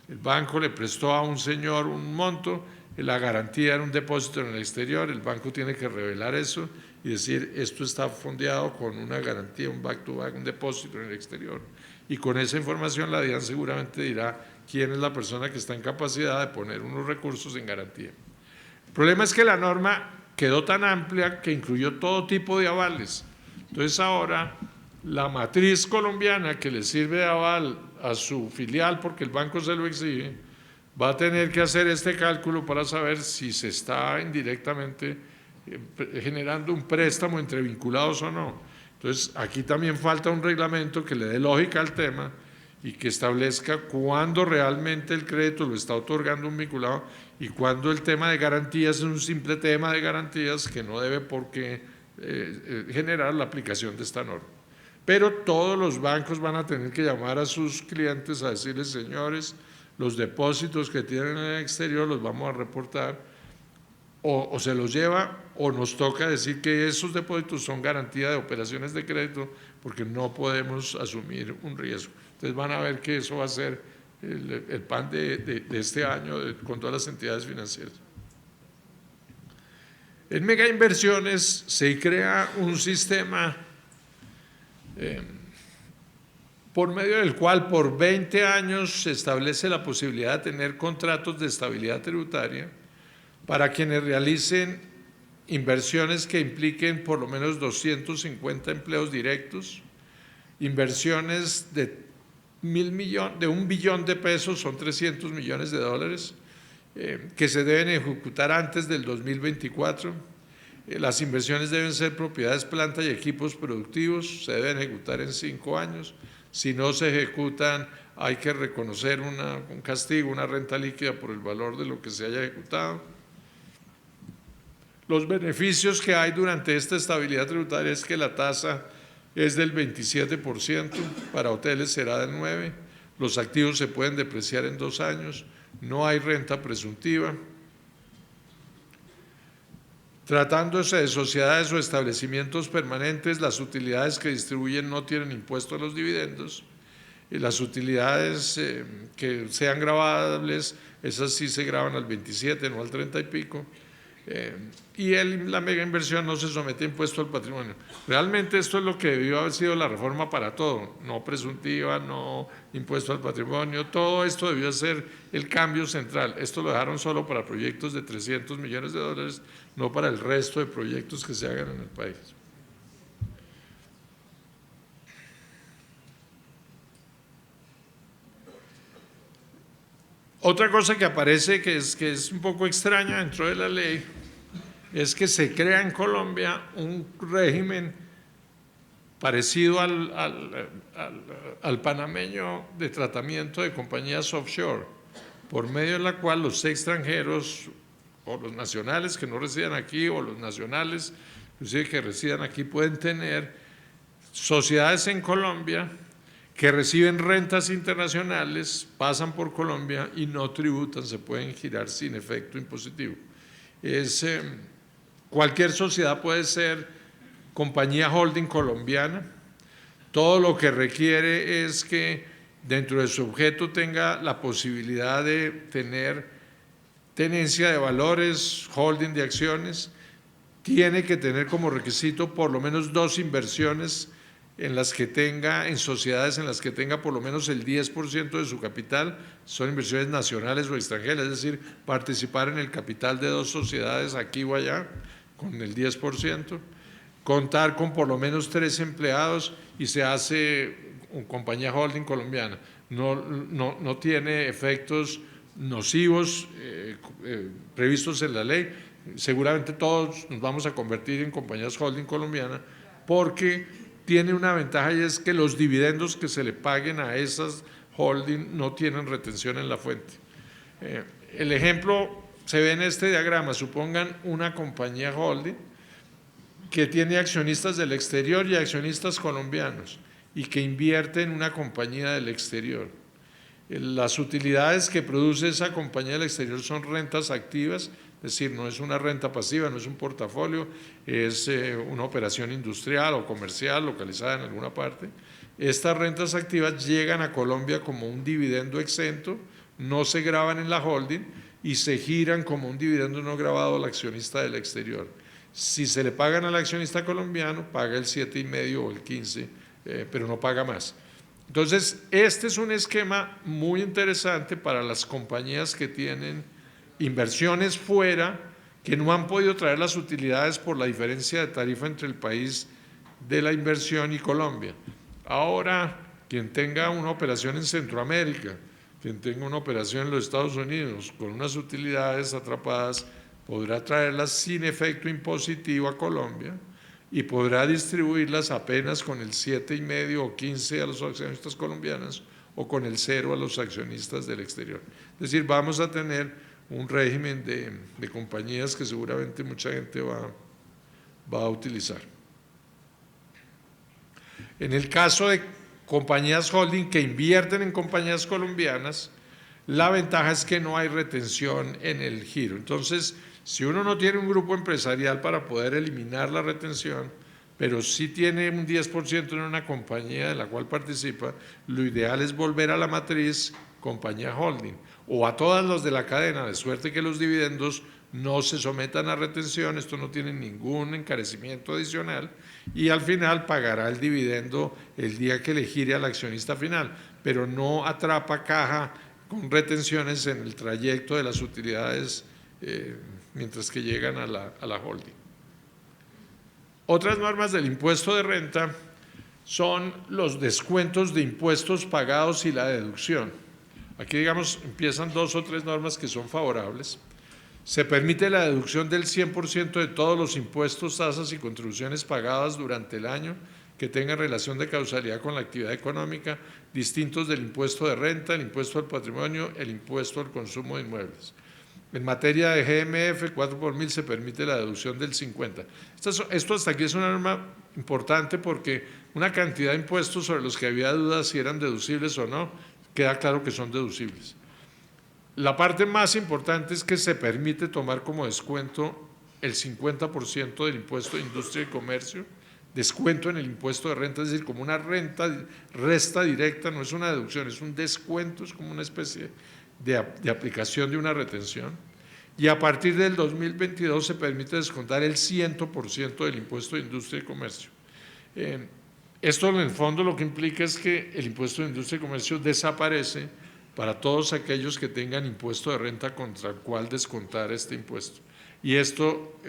El banco le prestó a un señor un monto, la garantía era un depósito en el exterior, el banco tiene que revelar eso y decir esto está fondeado con una garantía, un back-to-back, un depósito en el exterior. Y con esa información la DIAN seguramente dirá quién es la persona que está en capacidad de poner unos recursos en garantía. El problema es que la norma quedó tan amplia que incluyó todo tipo de avales. Entonces ahora la matriz colombiana que le sirve de aval a su filial porque el banco se lo exige, va a tener que hacer este cálculo para saber si se está indirectamente generando un préstamo entre vinculados o no. Entonces, aquí también falta un reglamento que le dé lógica al tema y que establezca cuándo realmente el crédito lo está otorgando un vinculado y cuándo el tema de garantías es un simple tema de garantías que no debe por qué generar la aplicación de esta norma. Pero todos los bancos van a tener que llamar a sus clientes a decirles, señores, los depósitos que tienen en el exterior los vamos a reportar, o se los lleva o nos toca decir que esos depósitos son garantía de operaciones de crédito porque no podemos asumir un riesgo. Entonces van a ver que eso va a ser el pan de este año con todas las entidades financieras. En Mega Inversiones se crea un sistema por medio del cual por 20 años se establece la posibilidad de tener contratos de estabilidad tributaria para quienes realicen inversiones que impliquen por lo menos 250 empleos directos, inversiones de $1 billón de pesos, son 300 millones de dólares, que se deben ejecutar antes del 2024. Las inversiones deben ser propiedades, planta y equipos productivos, se deben ejecutar en 5 años. Si no se ejecutan, hay que reconocer un castigo, una renta líquida por el valor de lo que se haya ejecutado. Los beneficios que hay durante esta estabilidad tributaria es que la tasa es del 27%, para hoteles será del 9%, los activos se pueden depreciar en 2 años, no hay renta presuntiva. Tratándose de sociedades o establecimientos permanentes, las utilidades que distribuyen no tienen impuesto a los dividendos, y las utilidades que sean gravables, esas sí se graban al 27, no al 30 y pico. Y la mega inversión no se somete a impuesto al patrimonio. Realmente esto es lo que debió haber sido la reforma para todo, no presuntiva, no impuesto al patrimonio, todo esto debió ser el cambio central. Esto lo dejaron solo para proyectos de 300 millones de dólares, no para el resto de proyectos que se hagan en el país. Otra cosa que aparece que es un poco extraña dentro de la ley es que se crea en Colombia un régimen parecido al panameño de tratamiento de compañías offshore, por medio de la cual los extranjeros o los nacionales que no residan aquí o los nacionales inclusive que residan aquí pueden tener sociedades en Colombia que reciben rentas internacionales, pasan por Colombia y no tributan, se pueden girar sin efecto impositivo. Cualquier sociedad puede ser compañía holding colombiana, todo lo que requiere es que dentro de su objeto tenga la posibilidad de tener tenencia de valores, holding de acciones, tiene que tener como requisito por lo menos 2 inversiones en las que tenga, en sociedades en las que tenga por lo menos el 10% de su capital, son inversiones nacionales o extranjeras, es decir, participar en el capital de 2 sociedades aquí o allá con el 10%, contar con por lo menos 3 empleados y se hace una compañía holding colombiana, no tiene efectos nocivos previstos en la ley. Seguramente todos nos vamos a convertir en compañías holding colombianas porque tiene una ventaja y es que los dividendos que se le paguen a esas holding no tienen retención en la fuente. El ejemplo se ve en este diagrama, supongan una compañía holding que tiene accionistas del exterior y accionistas colombianos y que invierte en una compañía del exterior. Las utilidades que produce esa compañía del exterior son rentas activas, es decir, no es una renta pasiva, no es un portafolio, es una operación industrial o comercial localizada en alguna parte. Estas rentas activas llegan a Colombia como un dividendo exento, no se graban en la holding y se giran como un dividendo no grabado al accionista del exterior. Si se le pagan al accionista colombiano, paga el 7,5 o el 15, pero no paga más. Entonces, este es un esquema muy interesante para las compañías que tienen inversiones fuera, que no han podido traer las utilidades por la diferencia de tarifa entre el país de la inversión y Colombia. Ahora, quien tenga una operación en Centroamérica, quien tenga una operación en los Estados Unidos con unas utilidades atrapadas, podrá traerlas sin efecto impositivo a Colombia y podrá distribuirlas apenas con el 7,5 o 15 a los accionistas colombianos o con el 0 a los accionistas del exterior. Es decir, vamos a tener un régimen de compañías que seguramente mucha gente va a utilizar. En el caso de compañías holding que invierten en compañías colombianas, la ventaja es que no hay retención en el giro. Entonces, si uno no tiene un grupo empresarial para poder eliminar la retención, pero sí tiene un 10% en una compañía de la cual participa, lo ideal es volver a la matriz compañía holding o a todas las de la cadena, de suerte que los dividendos no se sometan a retención, esto no tiene ningún encarecimiento adicional y al final pagará el dividendo el día que le gire al accionista final, pero no atrapa caja con retenciones en el trayecto de las utilidades mientras que llegan a la holding. Otras normas del impuesto de renta son los descuentos de impuestos pagados y la deducción. Aquí, digamos, empiezan 2 o 3 normas que son favorables. Se permite la deducción del 100% de todos los impuestos, tasas y contribuciones pagadas durante el año que tengan relación de causalidad con la actividad económica, distintos del impuesto de renta, el impuesto al patrimonio, el impuesto al consumo de inmuebles. En materia de GMF, 4 por 1000 se permite la deducción del 50%. Esto hasta aquí es una norma importante porque una cantidad de impuestos sobre los que había dudas si eran deducibles o no, queda claro que son deducibles. La parte más importante es que se permite tomar como descuento el 50% del impuesto de industria y comercio, descuento en el impuesto de renta, es decir, como una resta directa, no es una deducción, es un descuento, es como una especie de aplicación de una retención. Y a partir del 2022 se permite descontar el 100% del impuesto de industria y comercio. Esto en el fondo lo que implica es que el impuesto de industria y comercio desaparece para todos aquellos que tengan impuesto de renta contra el cual descontar este impuesto. Y esto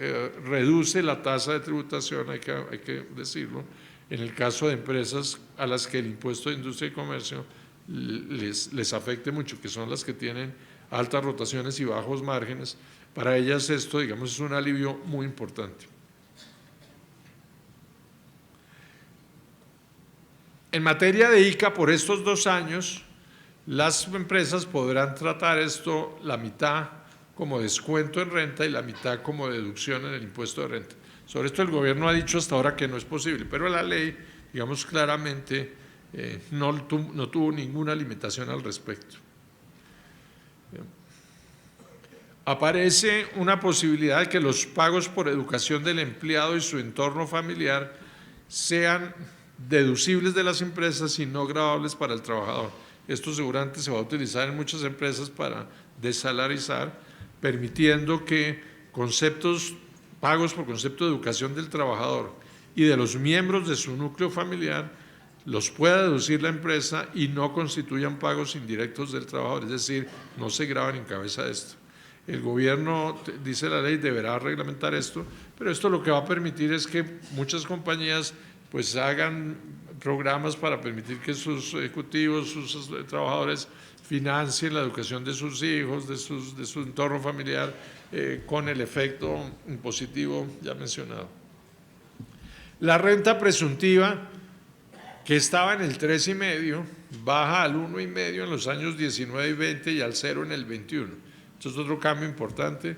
reduce la tasa de tributación, hay que decirlo, en el caso de empresas a las que el impuesto de industria y comercio les afecte mucho, que son las que tienen altas rotaciones y bajos márgenes. para ellas esto, digamos, es un alivio muy importante. En materia de ICA, por estos 2 años, las empresas podrán tratar esto la mitad como descuento en renta y la mitad como deducción en el impuesto de renta. Sobre esto el gobierno ha dicho hasta ahora que no es posible, pero la ley, digamos claramente, no tuvo ninguna limitación al respecto. Aparece una posibilidad de que los pagos por educación del empleado y su entorno familiar sean deducibles de las empresas y no gravables para el trabajador. Esto seguramente se va a utilizar en muchas empresas para desalarizar, permitiendo que pagos por concepto de educación del trabajador y de los miembros de su núcleo familiar los pueda deducir la empresa y no constituyan pagos indirectos del trabajador, es decir, no se graban en cabeza de esto. El gobierno, dice la ley, deberá reglamentar esto, pero esto lo que va a permitir es que muchas compañías pues hagan programas para permitir que sus ejecutivos, sus trabajadores financien la educación de sus hijos, de su entorno familiar, con el efecto impositivo ya mencionado. La renta presuntiva, que estaba en el 3,5, baja al 1,5 en los años 19 y 20 y al 0 en el 21. Esto es otro cambio importante.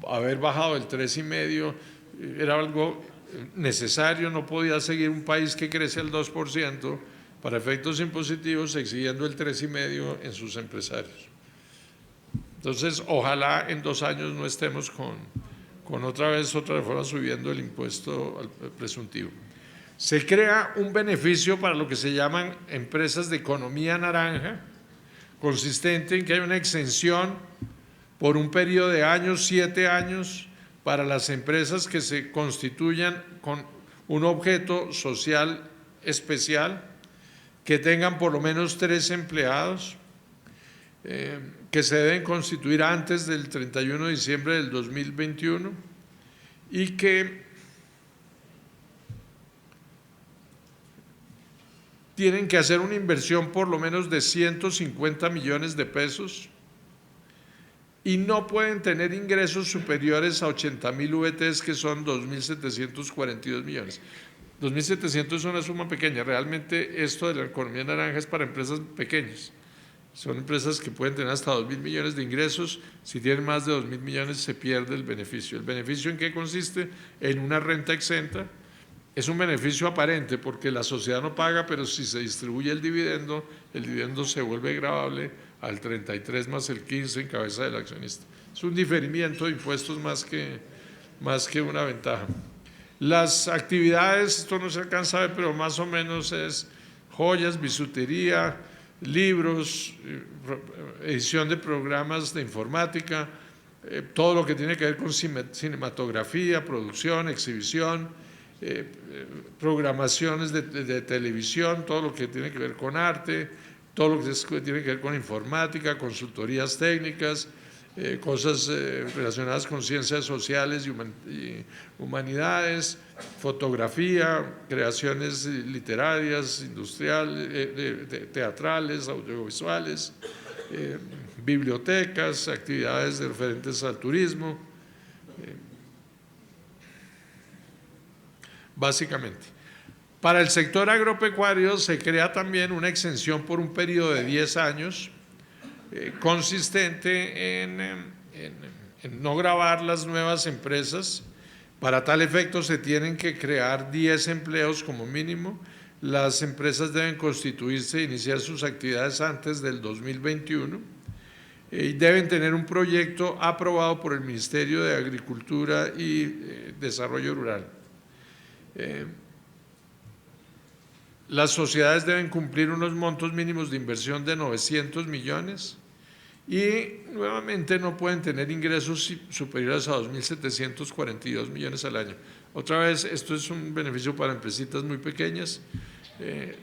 Haber bajado el 3,5 era algo necesario, no podía seguir un país que crece al 2% para efectos impositivos exigiendo el 3,5 en sus empresarios. Entonces, ojalá en 2 años no estemos con otra reforma subiendo el impuesto al presuntivo. Se crea un beneficio para lo que se llaman empresas de economía naranja, consistente en que hay una exención por un periodo de años, 7 años, para las empresas que se constituyan con un objeto social especial, que tengan por lo menos 3 empleados, que se deben constituir antes del 31 de diciembre del 2021 y que tienen que hacer una inversión por lo menos de 150 millones de pesos y no pueden tener ingresos superiores a 80.000 VTs, que son 2.742 millones. 2.700 es una suma pequeña. Realmente esto de la economía naranja es para empresas pequeñas. Son empresas que pueden tener hasta 2.000 millones de ingresos. Si tienen más de 2.000 millones se pierde el beneficio. ¿El beneficio en qué consiste? En una renta exenta. Es un beneficio aparente porque la sociedad no paga, pero si se distribuye el dividendo se vuelve gravable al 33 más el 15 en cabeza del accionista. Es un diferimiento de impuestos más que una ventaja. Las actividades, esto no se alcanza a ver, pero más o menos es joyas, bisutería, libros, edición de programas de informática, todo lo que tiene que ver con cinematografía, producción, exhibición, programaciones de televisión, todo lo que tiene que ver con arte, todo lo que tiene que ver con informática, consultorías técnicas, cosas relacionadas con ciencias sociales y humanidades, fotografía, creaciones literarias, industriales, teatrales, audiovisuales, bibliotecas, actividades referentes al turismo, básicamente. Para el sector agropecuario se crea también una exención por un periodo de 10 años, consistente en no gravar las nuevas empresas. Para tal efecto se tienen que crear 10 empleos como mínimo. Las empresas deben constituirse e iniciar sus actividades antes del 2021 y deben tener un proyecto aprobado por el Ministerio de Agricultura y Desarrollo Rural. Las sociedades deben cumplir unos montos mínimos de inversión de 900 millones y nuevamente no pueden tener ingresos superiores a 2.742 millones al año. Otra vez, esto es un beneficio para empresitas muy pequeñas.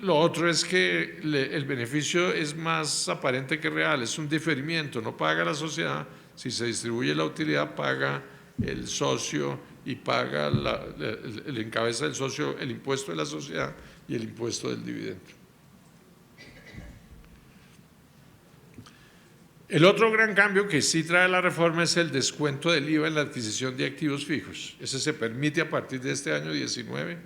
Lo otro es que el beneficio es más aparente que real, es un diferimiento, no paga la sociedad, si se distribuye la utilidad paga el socio y paga el encabeza del socio el impuesto de la sociedad y el impuesto del dividendo. El otro gran cambio que sí trae la reforma es el descuento del IVA en la adquisición de activos fijos. Ese se permite a partir de este año 19.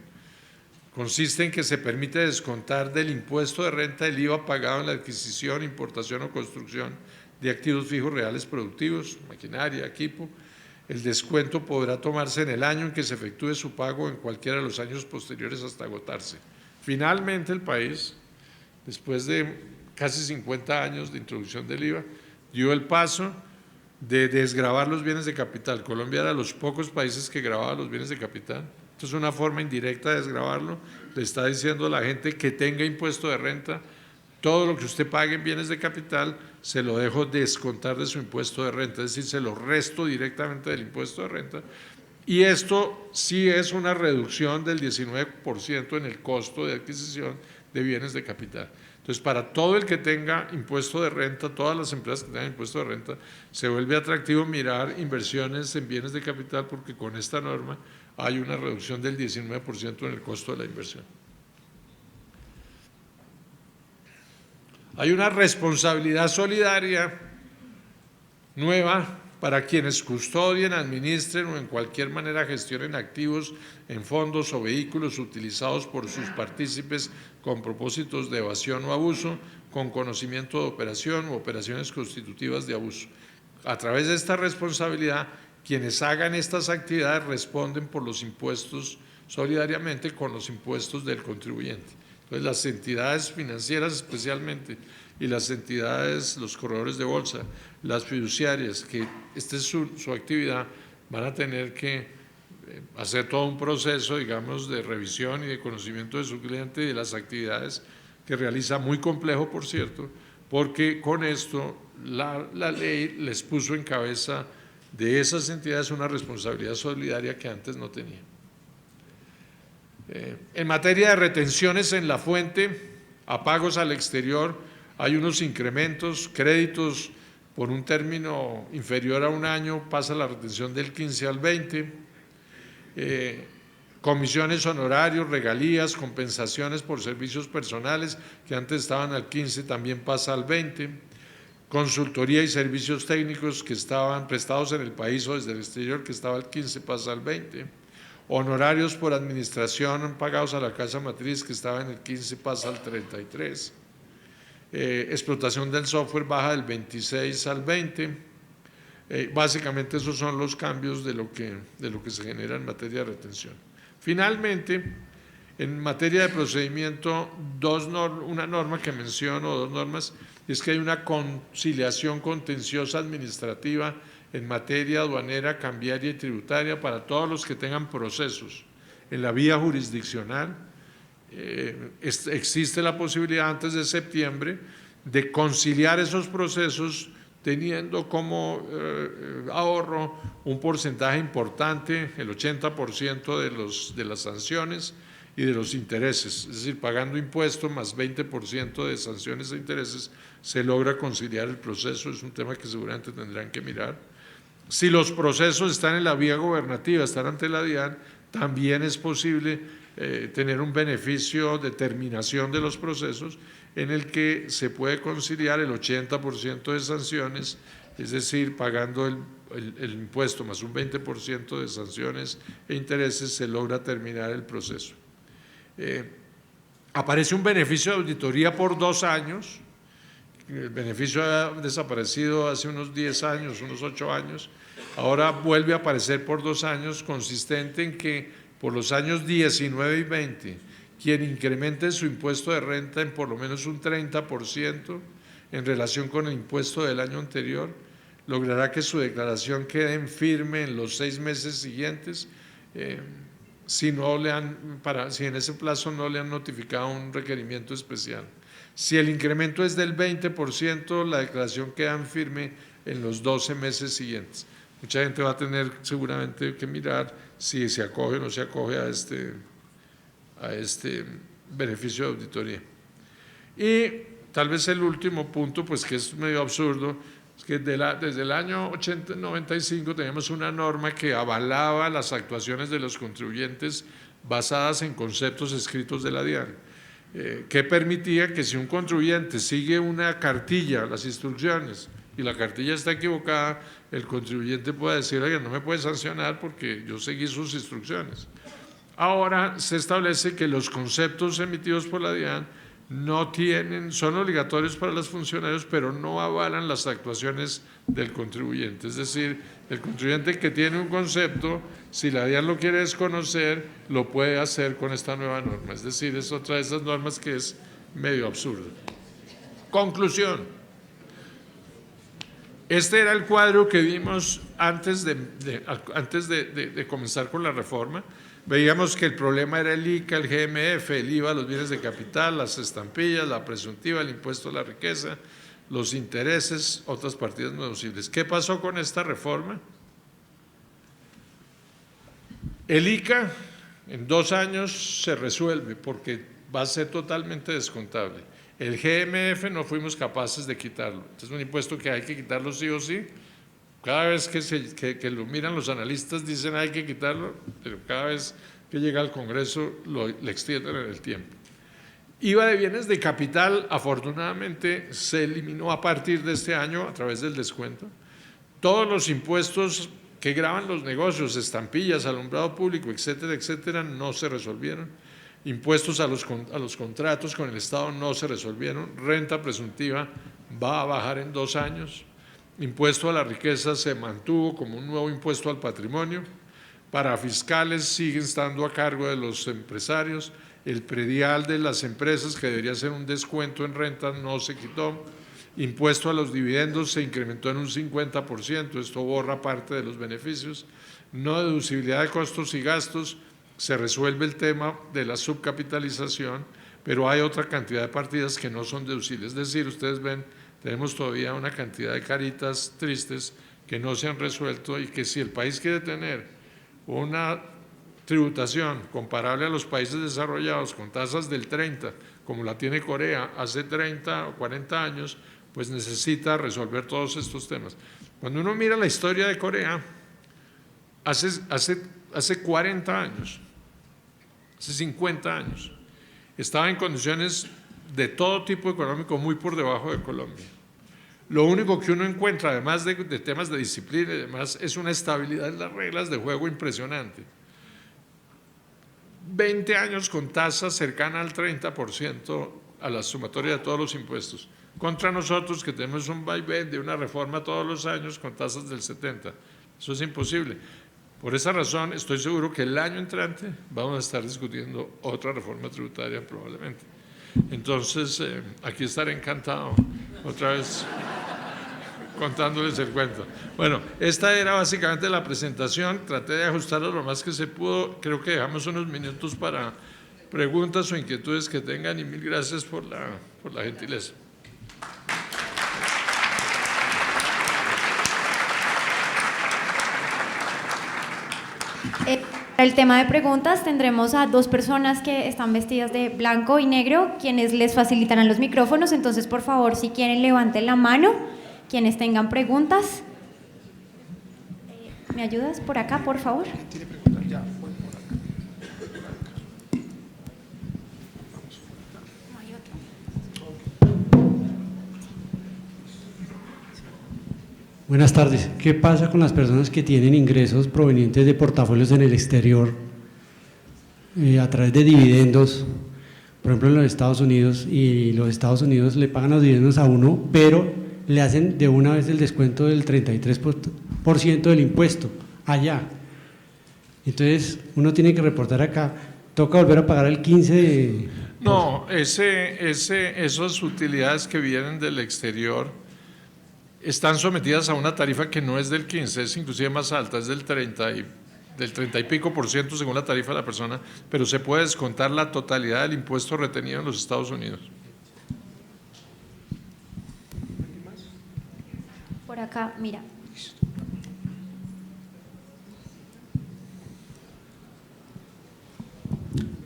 Consiste en que se permite descontar del impuesto de renta el IVA pagado en la adquisición, importación o construcción de activos fijos reales productivos, maquinaria, equipo. El descuento podrá tomarse en el año en que se efectúe su pago o en cualquiera de los años posteriores hasta agotarse. Finalmente, el país, después de casi 50 años de introducción del IVA, dio el paso de desgravar los bienes de capital. Colombia era de los pocos países que gravaba los bienes de capital. Esto es una forma indirecta de desgravarlo. Le está diciendo a la gente que tenga impuesto de renta, todo lo que usted pague en bienes de capital se lo dejo descontar de su impuesto de renta, es decir, se lo resto directamente del impuesto de renta. Y esto sí es una reducción del 19% en el costo de adquisición de bienes de capital. Entonces, para todo el que tenga impuesto de renta, todas las empresas que tengan impuesto de renta, se vuelve atractivo mirar inversiones en bienes de capital porque con esta norma hay una reducción del 19% en el costo de la inversión. Hay una responsabilidad solidaria nueva para quienes custodien, administren o en cualquier manera gestionen activos en fondos o vehículos utilizados por sus partícipes con propósitos de evasión o abuso, con conocimiento de operación u operaciones constitutivas de abuso. A través de esta responsabilidad, quienes hagan estas actividades responden por los impuestos solidariamente con los impuestos del contribuyente. Entonces, las entidades financieras especialmente y las entidades, los corredores de bolsa, las fiduciarias, que esta es su actividad, van a tener que hacer todo un proceso, digamos, de revisión y de conocimiento de su cliente y de las actividades que realiza, muy complejo, por cierto, porque con esto la ley les puso en cabeza de esas entidades una responsabilidad solidaria que antes no tenían. En materia de retenciones en la fuente, a pagos al exterior, hay unos incrementos, créditos por un término inferior a un año, pasa la retención del 15 al 20, comisiones, honorarios, regalías, compensaciones por servicios personales que antes estaban al 15 también pasa al 20, consultoría y servicios técnicos que estaban prestados en el país o desde el exterior que estaba al 15 pasa al 20, honorarios por administración pagados a la casa matriz que estaba en el 15 pasa al 33, explotación del software baja del 26 al 20, básicamente esos son los cambios de lo que se genera en materia de retención. Finalmente, en materia de procedimiento, una norma que menciono, dos normas, es que hay una conciliación contenciosa administrativa en materia aduanera, cambiaria y tributaria para todos los que tengan procesos en la vía jurisdiccional. Existe la posibilidad antes de septiembre de conciliar esos procesos teniendo como ahorro un porcentaje importante, el 80% de las sanciones y de los intereses, es decir, pagando impuestos más 20% de sanciones e intereses, se logra conciliar el proceso. Es un tema que seguramente tendrán que mirar. Si los procesos están en la vía gobernativa, están ante la DIAN, también es posible tener un beneficio de terminación de los procesos en el que se puede conciliar el 80% de sanciones, es decir, pagando el impuesto más un 20% de sanciones e intereses, se logra terminar el proceso. Aparece un beneficio de auditoría por 2 años, el beneficio ha desaparecido hace unos 10 años, unos 8 años, ahora vuelve a aparecer por 2 años, consistente en que por los años 19 y 20, quien incremente su impuesto de renta en por lo menos un 30% en relación con el impuesto del año anterior, logrará que su declaración quede en firme en los 6 meses siguientes, si en ese plazo no le han notificado un requerimiento especial. Si el incremento es del 20%, la declaración queda en firme en los 12 meses siguientes. Mucha gente va a tener seguramente que mirar si se acoge o no se acoge a este beneficio de auditoría. Y tal vez el último punto, pues que es medio absurdo, es que desde el año 95 teníamos una norma que avalaba las actuaciones de los contribuyentes basadas en conceptos escritos de la DIAN, que permitía que si un contribuyente sigue una cartilla, las instrucciones, y la cartilla está equivocada, el contribuyente pueda decir, oye, no me puede sancionar porque yo seguí sus instrucciones. Ahora se establece que los conceptos emitidos por la DIAN son obligatorios para los funcionarios, pero no avalan las actuaciones del contribuyente. Es decir, el contribuyente que tiene un concepto, si la DIAN lo quiere desconocer, lo puede hacer con esta nueva norma. Es decir, es otra de esas normas que es medio absurda. Conclusión. Este era el cuadro que vimos antes de comenzar con la reforma. Veíamos que el problema era el ICA, el GMF, el IVA, los bienes de capital, las estampillas, la presuntiva, el impuesto a la riqueza, los intereses, otras partidas no deducibles. ¿Qué pasó con esta reforma? El ICA en 2 años se resuelve porque va a ser totalmente descontable. El GMF no fuimos capaces de quitarlo. Es un impuesto que hay que quitarlo sí o sí. Cada vez que lo miran los analistas dicen hay que quitarlo, pero cada vez que llega al Congreso le extienden en el tiempo. IVA de bienes de capital, afortunadamente, se eliminó a partir de este año a través del descuento. Todos los impuestos que gravan los negocios, estampillas, alumbrado público, etcétera, etcétera, no se resolvieron. Impuestos a los contratos con el Estado no se resolvieron. Renta presuntiva va a bajar en 2 años. Impuesto a la riqueza se mantuvo como un nuevo impuesto al patrimonio. Parafiscales siguen estando a cargo de los empresarios. El predial de las empresas, que debería ser un descuento en renta, no se quitó. Impuesto a los dividendos se incrementó en un 50%, esto borra parte de los beneficios. No deducibilidad de costos y gastos, se resuelve el tema de la subcapitalización, pero hay otra cantidad de partidas que no son deducibles. Es decir, ustedes ven, tenemos todavía una cantidad de caritas tristes que no se han resuelto y que si el país quiere tener una tributación comparable a los países desarrollados con tasas del 30, como la tiene Corea hace 30 o 40 años, pues necesita resolver todos estos temas. Cuando uno mira la historia de Corea, hace 40 años, hace 50 años, estaba en condiciones de todo tipo económico muy por debajo de Colombia. Lo único que uno encuentra, además de temas de disciplina y demás, es una estabilidad en las reglas de juego impresionante. 20 años con tasa cercana al 30% a la sumatoria de todos los impuestos, contra nosotros que tenemos un vaivén de una reforma todos los años con tasas del 70%. Eso es imposible. Por esa razón, estoy seguro que el año entrante vamos a estar discutiendo otra reforma tributaria probablemente. Entonces, aquí estaré encantado otra vez contándoles el cuento. Bueno, esta era básicamente la presentación, traté de ajustarlo lo más que se pudo, creo que dejamos unos minutos para preguntas o inquietudes que tengan y mil gracias por la gentileza. Para el tema de preguntas tendremos a 2 personas que están vestidas de blanco y negro, quienes les facilitarán los micrófonos. Entonces, por favor, si quieren, levanten la mano, quienes tengan preguntas. ¿Me ayudas por acá, por favor? ¿Tiene preguntas? Ya, voy por acá. No hay otro. Buenas tardes. ¿Qué pasa con las personas que tienen ingresos provenientes de portafolios en el exterior a través de dividendos, por ejemplo en los Estados Unidos, y los Estados Unidos le pagan los dividendos a uno, pero le hacen de una vez el descuento del 33% del impuesto allá? Entonces uno tiene que reportar acá, toca volver a pagar el 15%. No, esas utilidades que vienen del exterior están sometidas a una tarifa que no es del 15, es inclusive más alta, es del 30 y pico % según la tarifa de la persona, pero se puede descontar la totalidad del impuesto retenido en los Estados Unidos. Por acá, mira.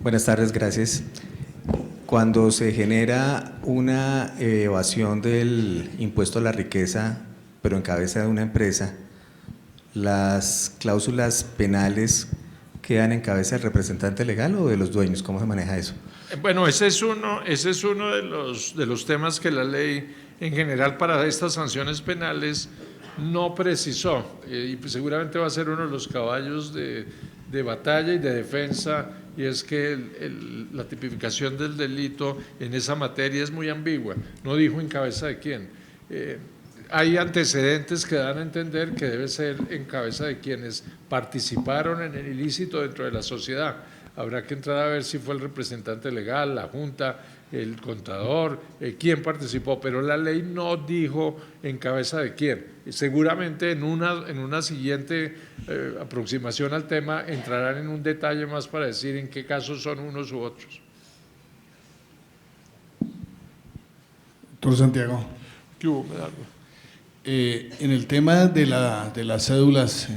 Buenas tardes, gracias. Cuando se genera una evasión del impuesto a la riqueza, pero en cabeza de una empresa, ¿las cláusulas penales quedan en cabeza del representante legal o de los dueños? ¿Cómo se maneja eso? Bueno, ese es uno de los temas que la ley en general para estas sanciones penales no precisó, y pues seguramente va a ser uno de los caballos de batalla y de defensa, y es que la tipificación del delito en esa materia es muy ambigua, no dijo en cabeza de quién. Hay antecedentes que dan a entender que debe ser en cabeza de quienes participaron en el ilícito dentro de la sociedad. Habrá que entrar a ver si fue el representante legal, la Junta, el contador, quién participó, pero la ley no dijo en cabeza de quién. Seguramente en una siguiente aproximación al tema entrarán en un detalle más para decir en qué casos son unos u otros. Doctor Santiago. ¿Qué hubo, Medardo? En el tema de las cédulas,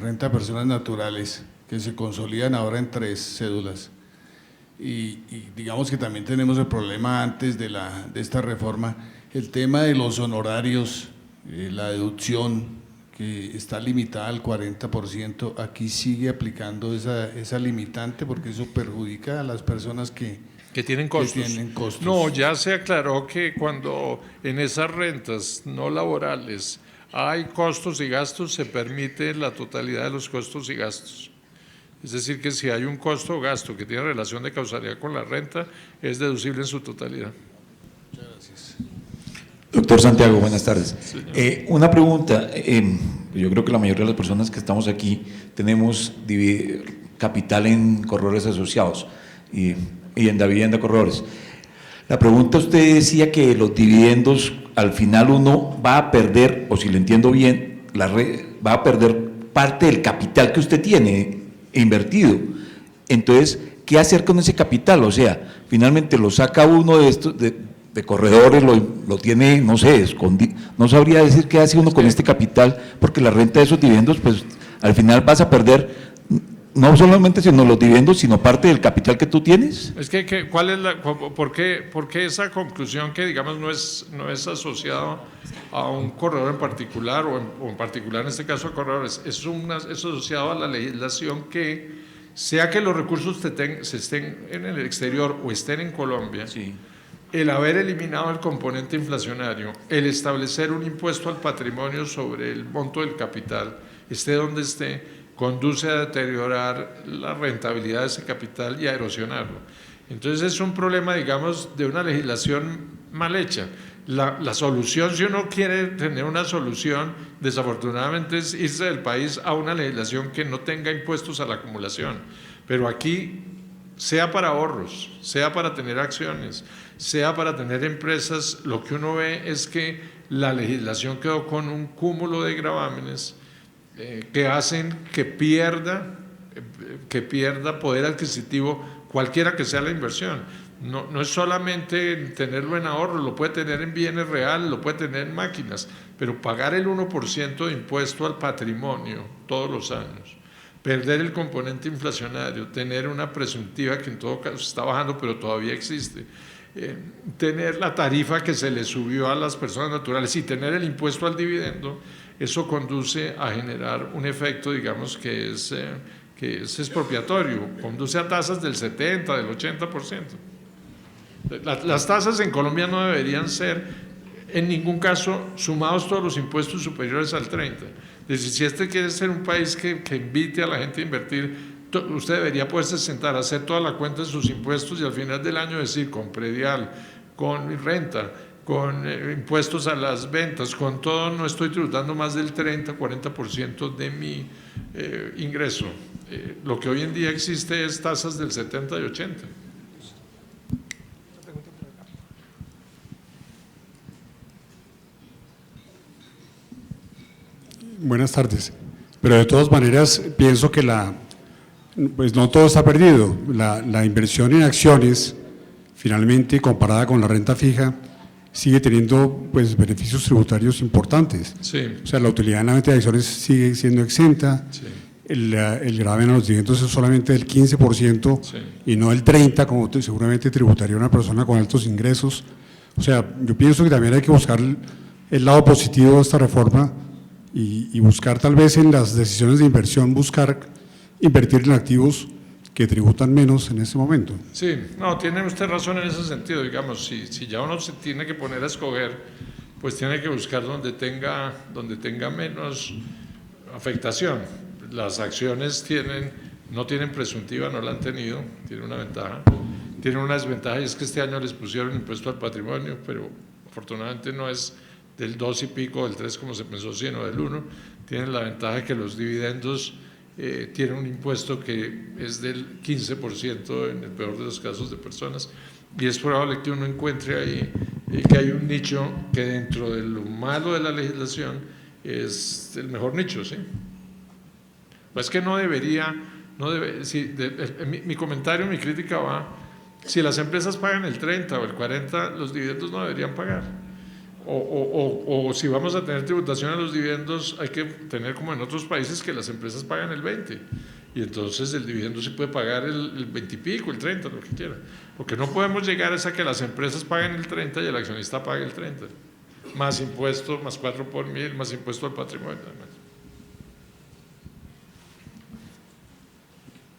renta a personas naturales, que se consolidan ahora en 3 cédulas, y digamos que también tenemos el problema antes de esta reforma, el tema de los honorarios, la deducción que está limitada al 40%, aquí sigue aplicando esa limitante porque eso perjudica a las personas que tienen costos. No, ya se aclaró que cuando en esas rentas no laborales hay costos y gastos, se permite la totalidad de los costos y gastos. Es decir, que si hay un costo o gasto que tiene relación de causalidad con la renta, es deducible en su totalidad. Muchas gracias. Doctor Santiago, buenas tardes. Una pregunta, yo creo que la mayoría de las personas que estamos aquí tenemos capital en corredores asociados y en Davivienda Corredores. La pregunta, usted decía que los dividendos al final uno va a perder, o si lo entiendo bien, va a perder parte del capital que usted tiene invertido. Entonces, ¿qué hacer con ese capital? O sea, finalmente lo saca uno de estos de corredores, lo tiene, no sé, escondido. No sabría decir qué hace uno con este capital, porque la renta de esos dividendos, pues al final vas a perder no solamente sino los dividendos, sino parte del capital que tú tienes. Es que ¿cuál es por qué esa conclusión que digamos no es asociado a un corredor en particular o en particular en este caso a corredores, es asociado a la legislación que sea que los recursos se estén en el exterior o estén en Colombia, sí, el haber eliminado el componente inflacionario, el establecer un impuesto al patrimonio sobre el monto del capital, esté donde esté, conduce a deteriorar la rentabilidad de ese capital y a erosionarlo. Entonces es un problema, digamos, de una legislación mal hecha. La solución, si uno quiere tener una solución, desafortunadamente es irse del país a una legislación que no tenga impuestos a la acumulación. Pero aquí, sea para ahorros, sea para tener acciones, sea para tener empresas, lo que uno ve es que la legislación quedó con un cúmulo de gravámenes que hacen que pierda poder adquisitivo cualquiera que sea la inversión. No es solamente tenerlo en ahorro, lo puede tener en bienes reales, lo puede tener en máquinas, pero pagar el 1% de impuesto al patrimonio todos los años, perder el componente inflacionario, tener una presuntiva que en todo caso está bajando pero todavía existe, tener la tarifa que se le subió a las personas naturales y tener el impuesto al dividendo, eso conduce a generar un efecto, digamos, que es expropiatorio, conduce a tasas del 70%, del 80%. Las tasas en Colombia no deberían ser, en ningún caso, sumados todos los impuestos superiores al 30%. Es decir, si este quiere ser un país que invite a la gente a invertir, usted debería poderse sentar a hacer toda la cuenta de sus impuestos y al final del año decir, con predial, con renta, con impuestos a las ventas, con todo, no estoy tributando más del 30-40% de mi ingreso. Lo que hoy en día existe es tasas del 70 y 80. Buenas tardes. Pero de todas maneras pienso que pues no todo está perdido. La inversión en acciones, finalmente comparada con la renta fija, sigue teniendo pues beneficios tributarios importantes. Sí. O sea, la utilidad en la venta de acciones sigue siendo exenta. Sí. El gravamen a los dividendos es solamente del 15%, sí, y no del 30%, como seguramente tributaría una persona con altos ingresos. O sea, yo pienso que también hay que buscar el lado positivo de esta reforma y buscar tal vez en las decisiones de inversión, buscar invertir en activos que tributan menos en este momento. Sí, no, tiene usted razón en ese sentido, digamos, si ya uno se tiene que poner a escoger, pues tiene que buscar donde tenga menos afectación. Las acciones no tienen presuntiva, no la han tenido, tienen una ventaja. Tienen una desventaja y es que este año les pusieron impuesto al patrimonio, pero afortunadamente no es del 2 y pico, del 3 como se pensó, sino del 1. Tienen la ventaja que los dividendos tienen un impuesto que es del 15% en el peor de los casos de personas, y es probable que uno encuentre ahí que hay un nicho que dentro de lo malo de la legislación es el mejor nicho, ¿sí? Pues que mi comentario, mi crítica va, si las empresas pagan el 30 o el 40, los dividendos no deberían pagar. O si vamos a tener tributación a los dividendos, hay que tener como en otros países que las empresas pagan el 20, y entonces el dividendo sí puede pagar el 20 y pico, el 30, lo que quiera, porque no podemos llegar a que las empresas paguen el 30 y el accionista pague el 30, más impuesto, más 4 por 1000, más impuesto al patrimonio además.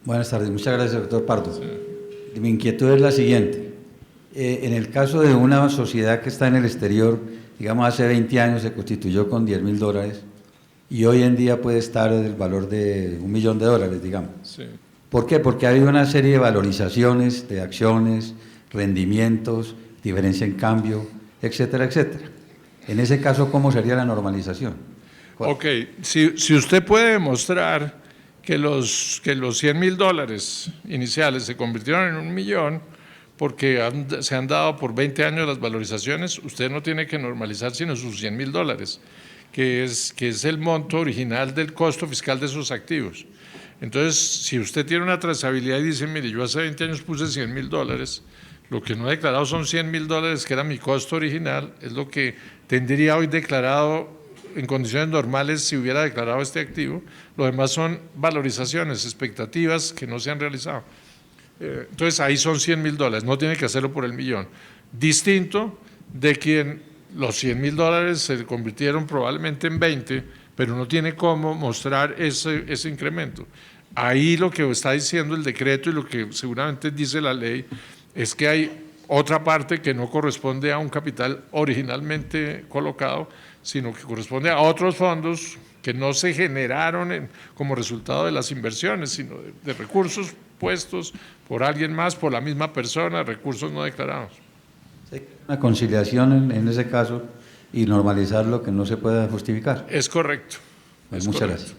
Buenas tardes, muchas gracias, doctor Pardo. Sí. Mi inquietud es la siguiente. En el caso de una sociedad que está en el exterior, digamos hace 20 años se constituyó con $10.000 y hoy en día puede estar del valor de $1 millón, digamos. Sí. ¿Por qué? Porque ha habido una serie de valorizaciones de acciones, rendimientos, diferencia en cambio, etcétera, etcétera. En ese caso, ¿cómo sería la normalización? Ok, si usted puede demostrar que los $100.000 iniciales se convirtieron en $1 millón porque se han dado por 20 años las valorizaciones, usted no tiene que normalizar sino sus $100.000, que es el monto original del costo fiscal de sus activos. Entonces, si usted tiene una trazabilidad y dice, mire, yo hace 20 años puse $100.000, lo que no he declarado son $100.000, que era mi costo original, es lo que tendría hoy declarado en condiciones normales si hubiera declarado este activo. Lo demás son valorizaciones, expectativas que no se han realizado. Entonces ahí son $100.000, no tiene que hacerlo por el millón. Distinto de quien los $100.000 se convirtieron probablemente en 20, pero no tiene cómo mostrar ese incremento. Ahí lo que está diciendo el decreto y lo que seguramente dice la ley es que hay otra parte que no corresponde a un capital originalmente colocado, sino que corresponde a otros fondos que no se generaron como resultado de las inversiones, sino de recursos puestos por alguien más, por la misma persona, recursos no declarados. Una conciliación en ese caso y normalizar lo que no se pueda justificar. Es correcto. Muchas gracias.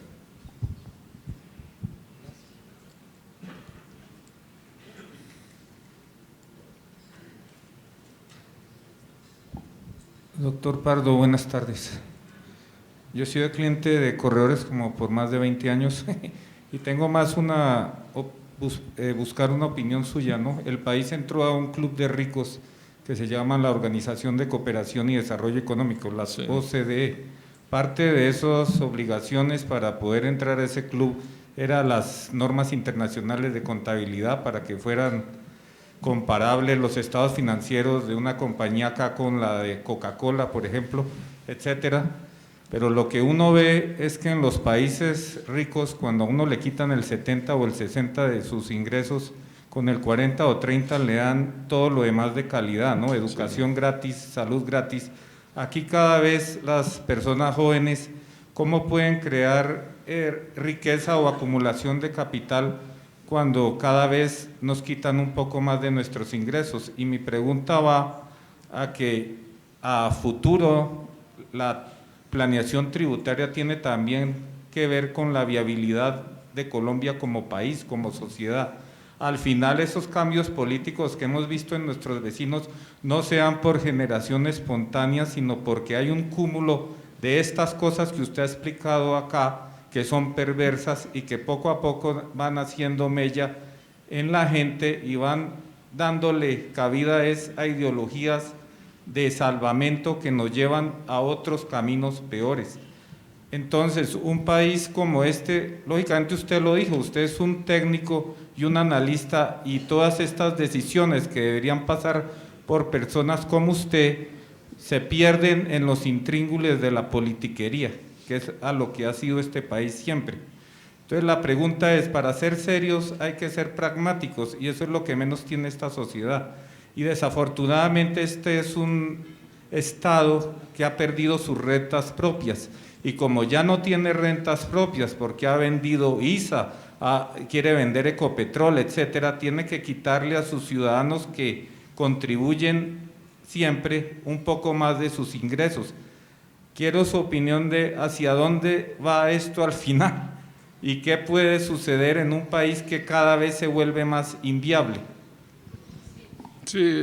Doctor Pardo, buenas tardes. Yo he sido cliente de corredores como por más de 20 años y tengo más buscar una opinión suya, ¿no? El país entró a un club de ricos que se llama la Organización de Cooperación y Desarrollo Económico, la OCDE. Parte de esas obligaciones para poder entrar a ese club eran las normas internacionales de contabilidad para que fueran comparables los estados financieros de una compañía acá con la de Coca-Cola, por ejemplo, etcétera. Pero lo que uno ve es que en los países ricos, cuando a uno le quitan el 70 o el 60 de sus ingresos, con el 40 o 30 le dan todo lo demás de calidad, ¿no? Educación gratis, salud gratis. Aquí cada vez las personas jóvenes, ¿cómo pueden crear riqueza o acumulación de capital cuando cada vez nos quitan un poco más de nuestros ingresos? Y mi pregunta va a que a futuro la planeación tributaria tiene también que ver con la viabilidad de Colombia como país, como sociedad. Al final esos cambios políticos que hemos visto en nuestros vecinos no sean por generación espontánea, sino porque hay un cúmulo de estas cosas que usted ha explicado acá, que son perversas y que poco a poco van haciendo mella en la gente y van dándole cabida a ideologías de salvamento que nos llevan a otros caminos peores. Entonces, un país como este, lógicamente usted lo dijo, usted es un técnico y un analista y todas estas decisiones que deberían pasar por personas como usted se pierden en los intríngules de la politiquería, que es a lo que ha sido este país siempre. Entonces la pregunta es, para ser serios hay que ser pragmáticos y eso es lo que menos tiene esta sociedad. Y desafortunadamente este es un estado que ha perdido sus rentas propias. Y como ya no tiene rentas propias porque ha vendido ISA, quiere vender Ecopetrol, etcétera, tiene que quitarle a sus ciudadanos que contribuyen siempre un poco más de sus ingresos. Quiero su opinión de hacia dónde va esto al final y qué puede suceder en un país que cada vez se vuelve más inviable. Sí,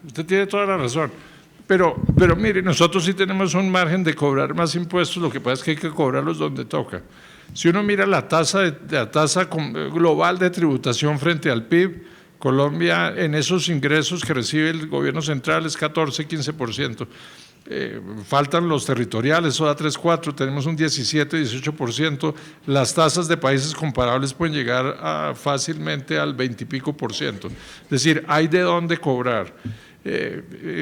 usted tiene toda la razón. Pero mire, nosotros sí tenemos un margen de cobrar más impuestos, lo que pasa es que hay que cobrarlos donde toca. Si uno mira la tasa global de tributación frente al PIB, Colombia en esos ingresos que recibe el gobierno central es 14-15%. Faltan los territoriales, eso da 3-4, tenemos un 17-18%, las tasas de países comparables pueden llegar fácilmente al 20 y pico %. Es decir, hay de dónde cobrar.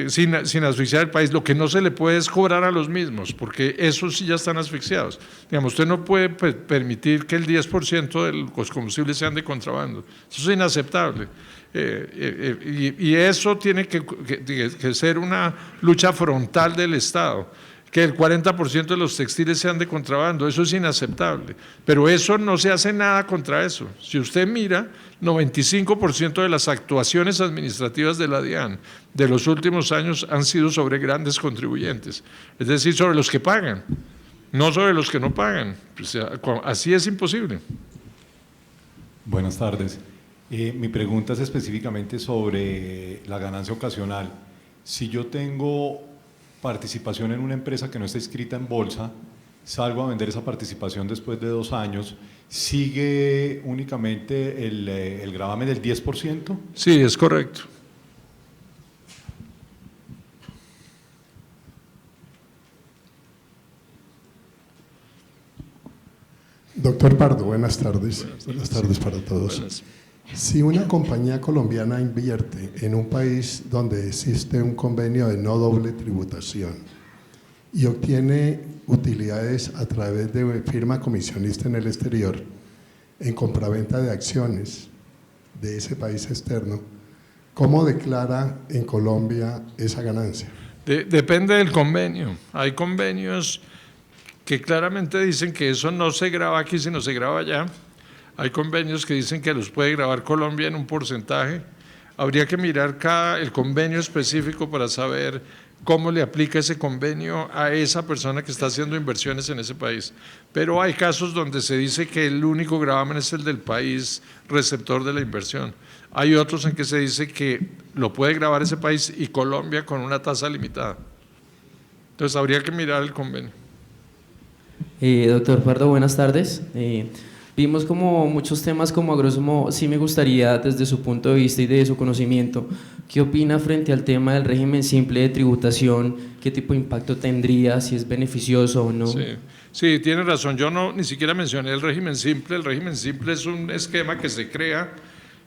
Sin asfixiar el país. Lo que no se le puede es cobrar a los mismos, porque esos sí ya están asfixiados. Digamos, usted no puede permitir que el 10% de los combustibles sean de contrabando. Eso es inaceptable. Y eso tiene que ser una lucha frontal del Estado. Que el 40% de los textiles sean de contrabando, eso es inaceptable. Pero eso no se hace nada contra eso. Si usted mira, 95% de las actuaciones administrativas de la DIAN de los últimos años han sido sobre grandes contribuyentes, es decir, sobre los que pagan, no sobre los que no pagan. Pues, así es imposible. Buenas tardes. Mi pregunta es específicamente sobre la ganancia ocasional. Si yo tengo participación en una empresa que no está inscrita en bolsa, salgo a vender esa participación después de 2 años, ¿sigue únicamente el gravamen del 10%? Sí, es correcto. Doctor Pardo, buenas tardes. Buenas tardes para todos. Buenas. Si una compañía colombiana invierte en un país donde existe un convenio de no doble tributación y obtiene utilidades a través de firma comisionista en el exterior, en compraventa de acciones de ese país externo, ¿cómo declara en Colombia esa ganancia? Depende del convenio. Hay convenios que claramente dicen que eso no se graba aquí, sino se graba allá. Hay convenios que dicen que los puede grabar Colombia en un porcentaje. Habría que mirar el convenio específico para saber cómo le aplica ese convenio a esa persona que está haciendo inversiones en ese país. Pero hay casos donde se dice que el único gravamen es el del país receptor de la inversión. Hay otros en que se dice que lo puede grabar ese país y Colombia con una tasa limitada. Entonces habría que mirar el convenio. Doctor Pardo, buenas tardes. Vimos como muchos temas como a grosso modo, sí me gustaría desde su punto de vista y de su conocimiento, ¿qué opina frente al tema del régimen simple de tributación? ¿Qué tipo de impacto tendría? ¿Si es beneficioso o no? Sí, tiene razón. Yo ni siquiera mencioné el régimen simple. El régimen simple es un esquema que se crea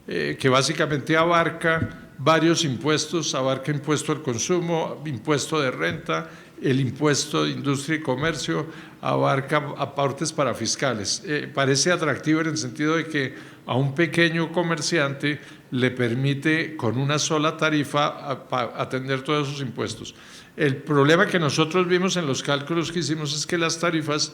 que básicamente abarca varios impuestos, abarca impuesto al consumo, impuesto de renta, el impuesto de industria y comercio, abarca aportes para fiscales. Parece atractivo en el sentido de que a un pequeño comerciante le permite con una sola tarifa atender todos esos impuestos. El problema que nosotros vimos en los cálculos que hicimos es que las tarifas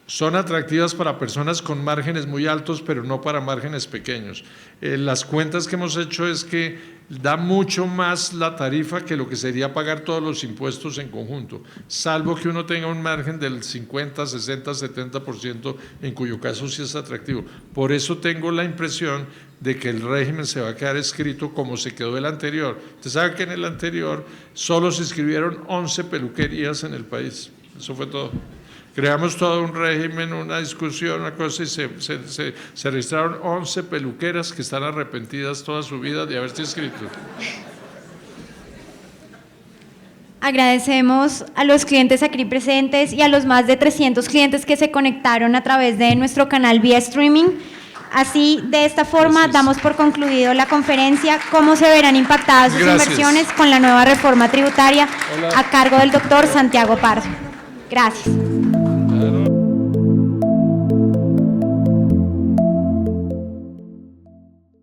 son atractivas para personas con márgenes muy altos, pero no para márgenes pequeños. Las cuentas que hemos hecho es que da mucho más la tarifa que lo que sería pagar todos los impuestos en conjunto, salvo que uno tenga un margen del 50, 60, 70%, en cuyo caso sí es atractivo. Por eso tengo la impresión de que el régimen se va a quedar escrito como se quedó el anterior. Usted sabe que en el anterior solo se inscribieron 11 peluquerías en el país, eso fue todo. Creamos todo un régimen, una discusión, una cosa, y se registraron 11 peluqueras que están arrepentidas toda su vida de haberse inscrito. Agradecemos a los clientes aquí presentes y a los más de 300 clientes que se conectaron a través de nuestro canal vía streaming. Así, de esta forma, damos por concluido la conferencia Cómo se verán impactadas sus inversiones con la nueva reforma tributaria a cargo del doctor Santiago Pardo. Gracias.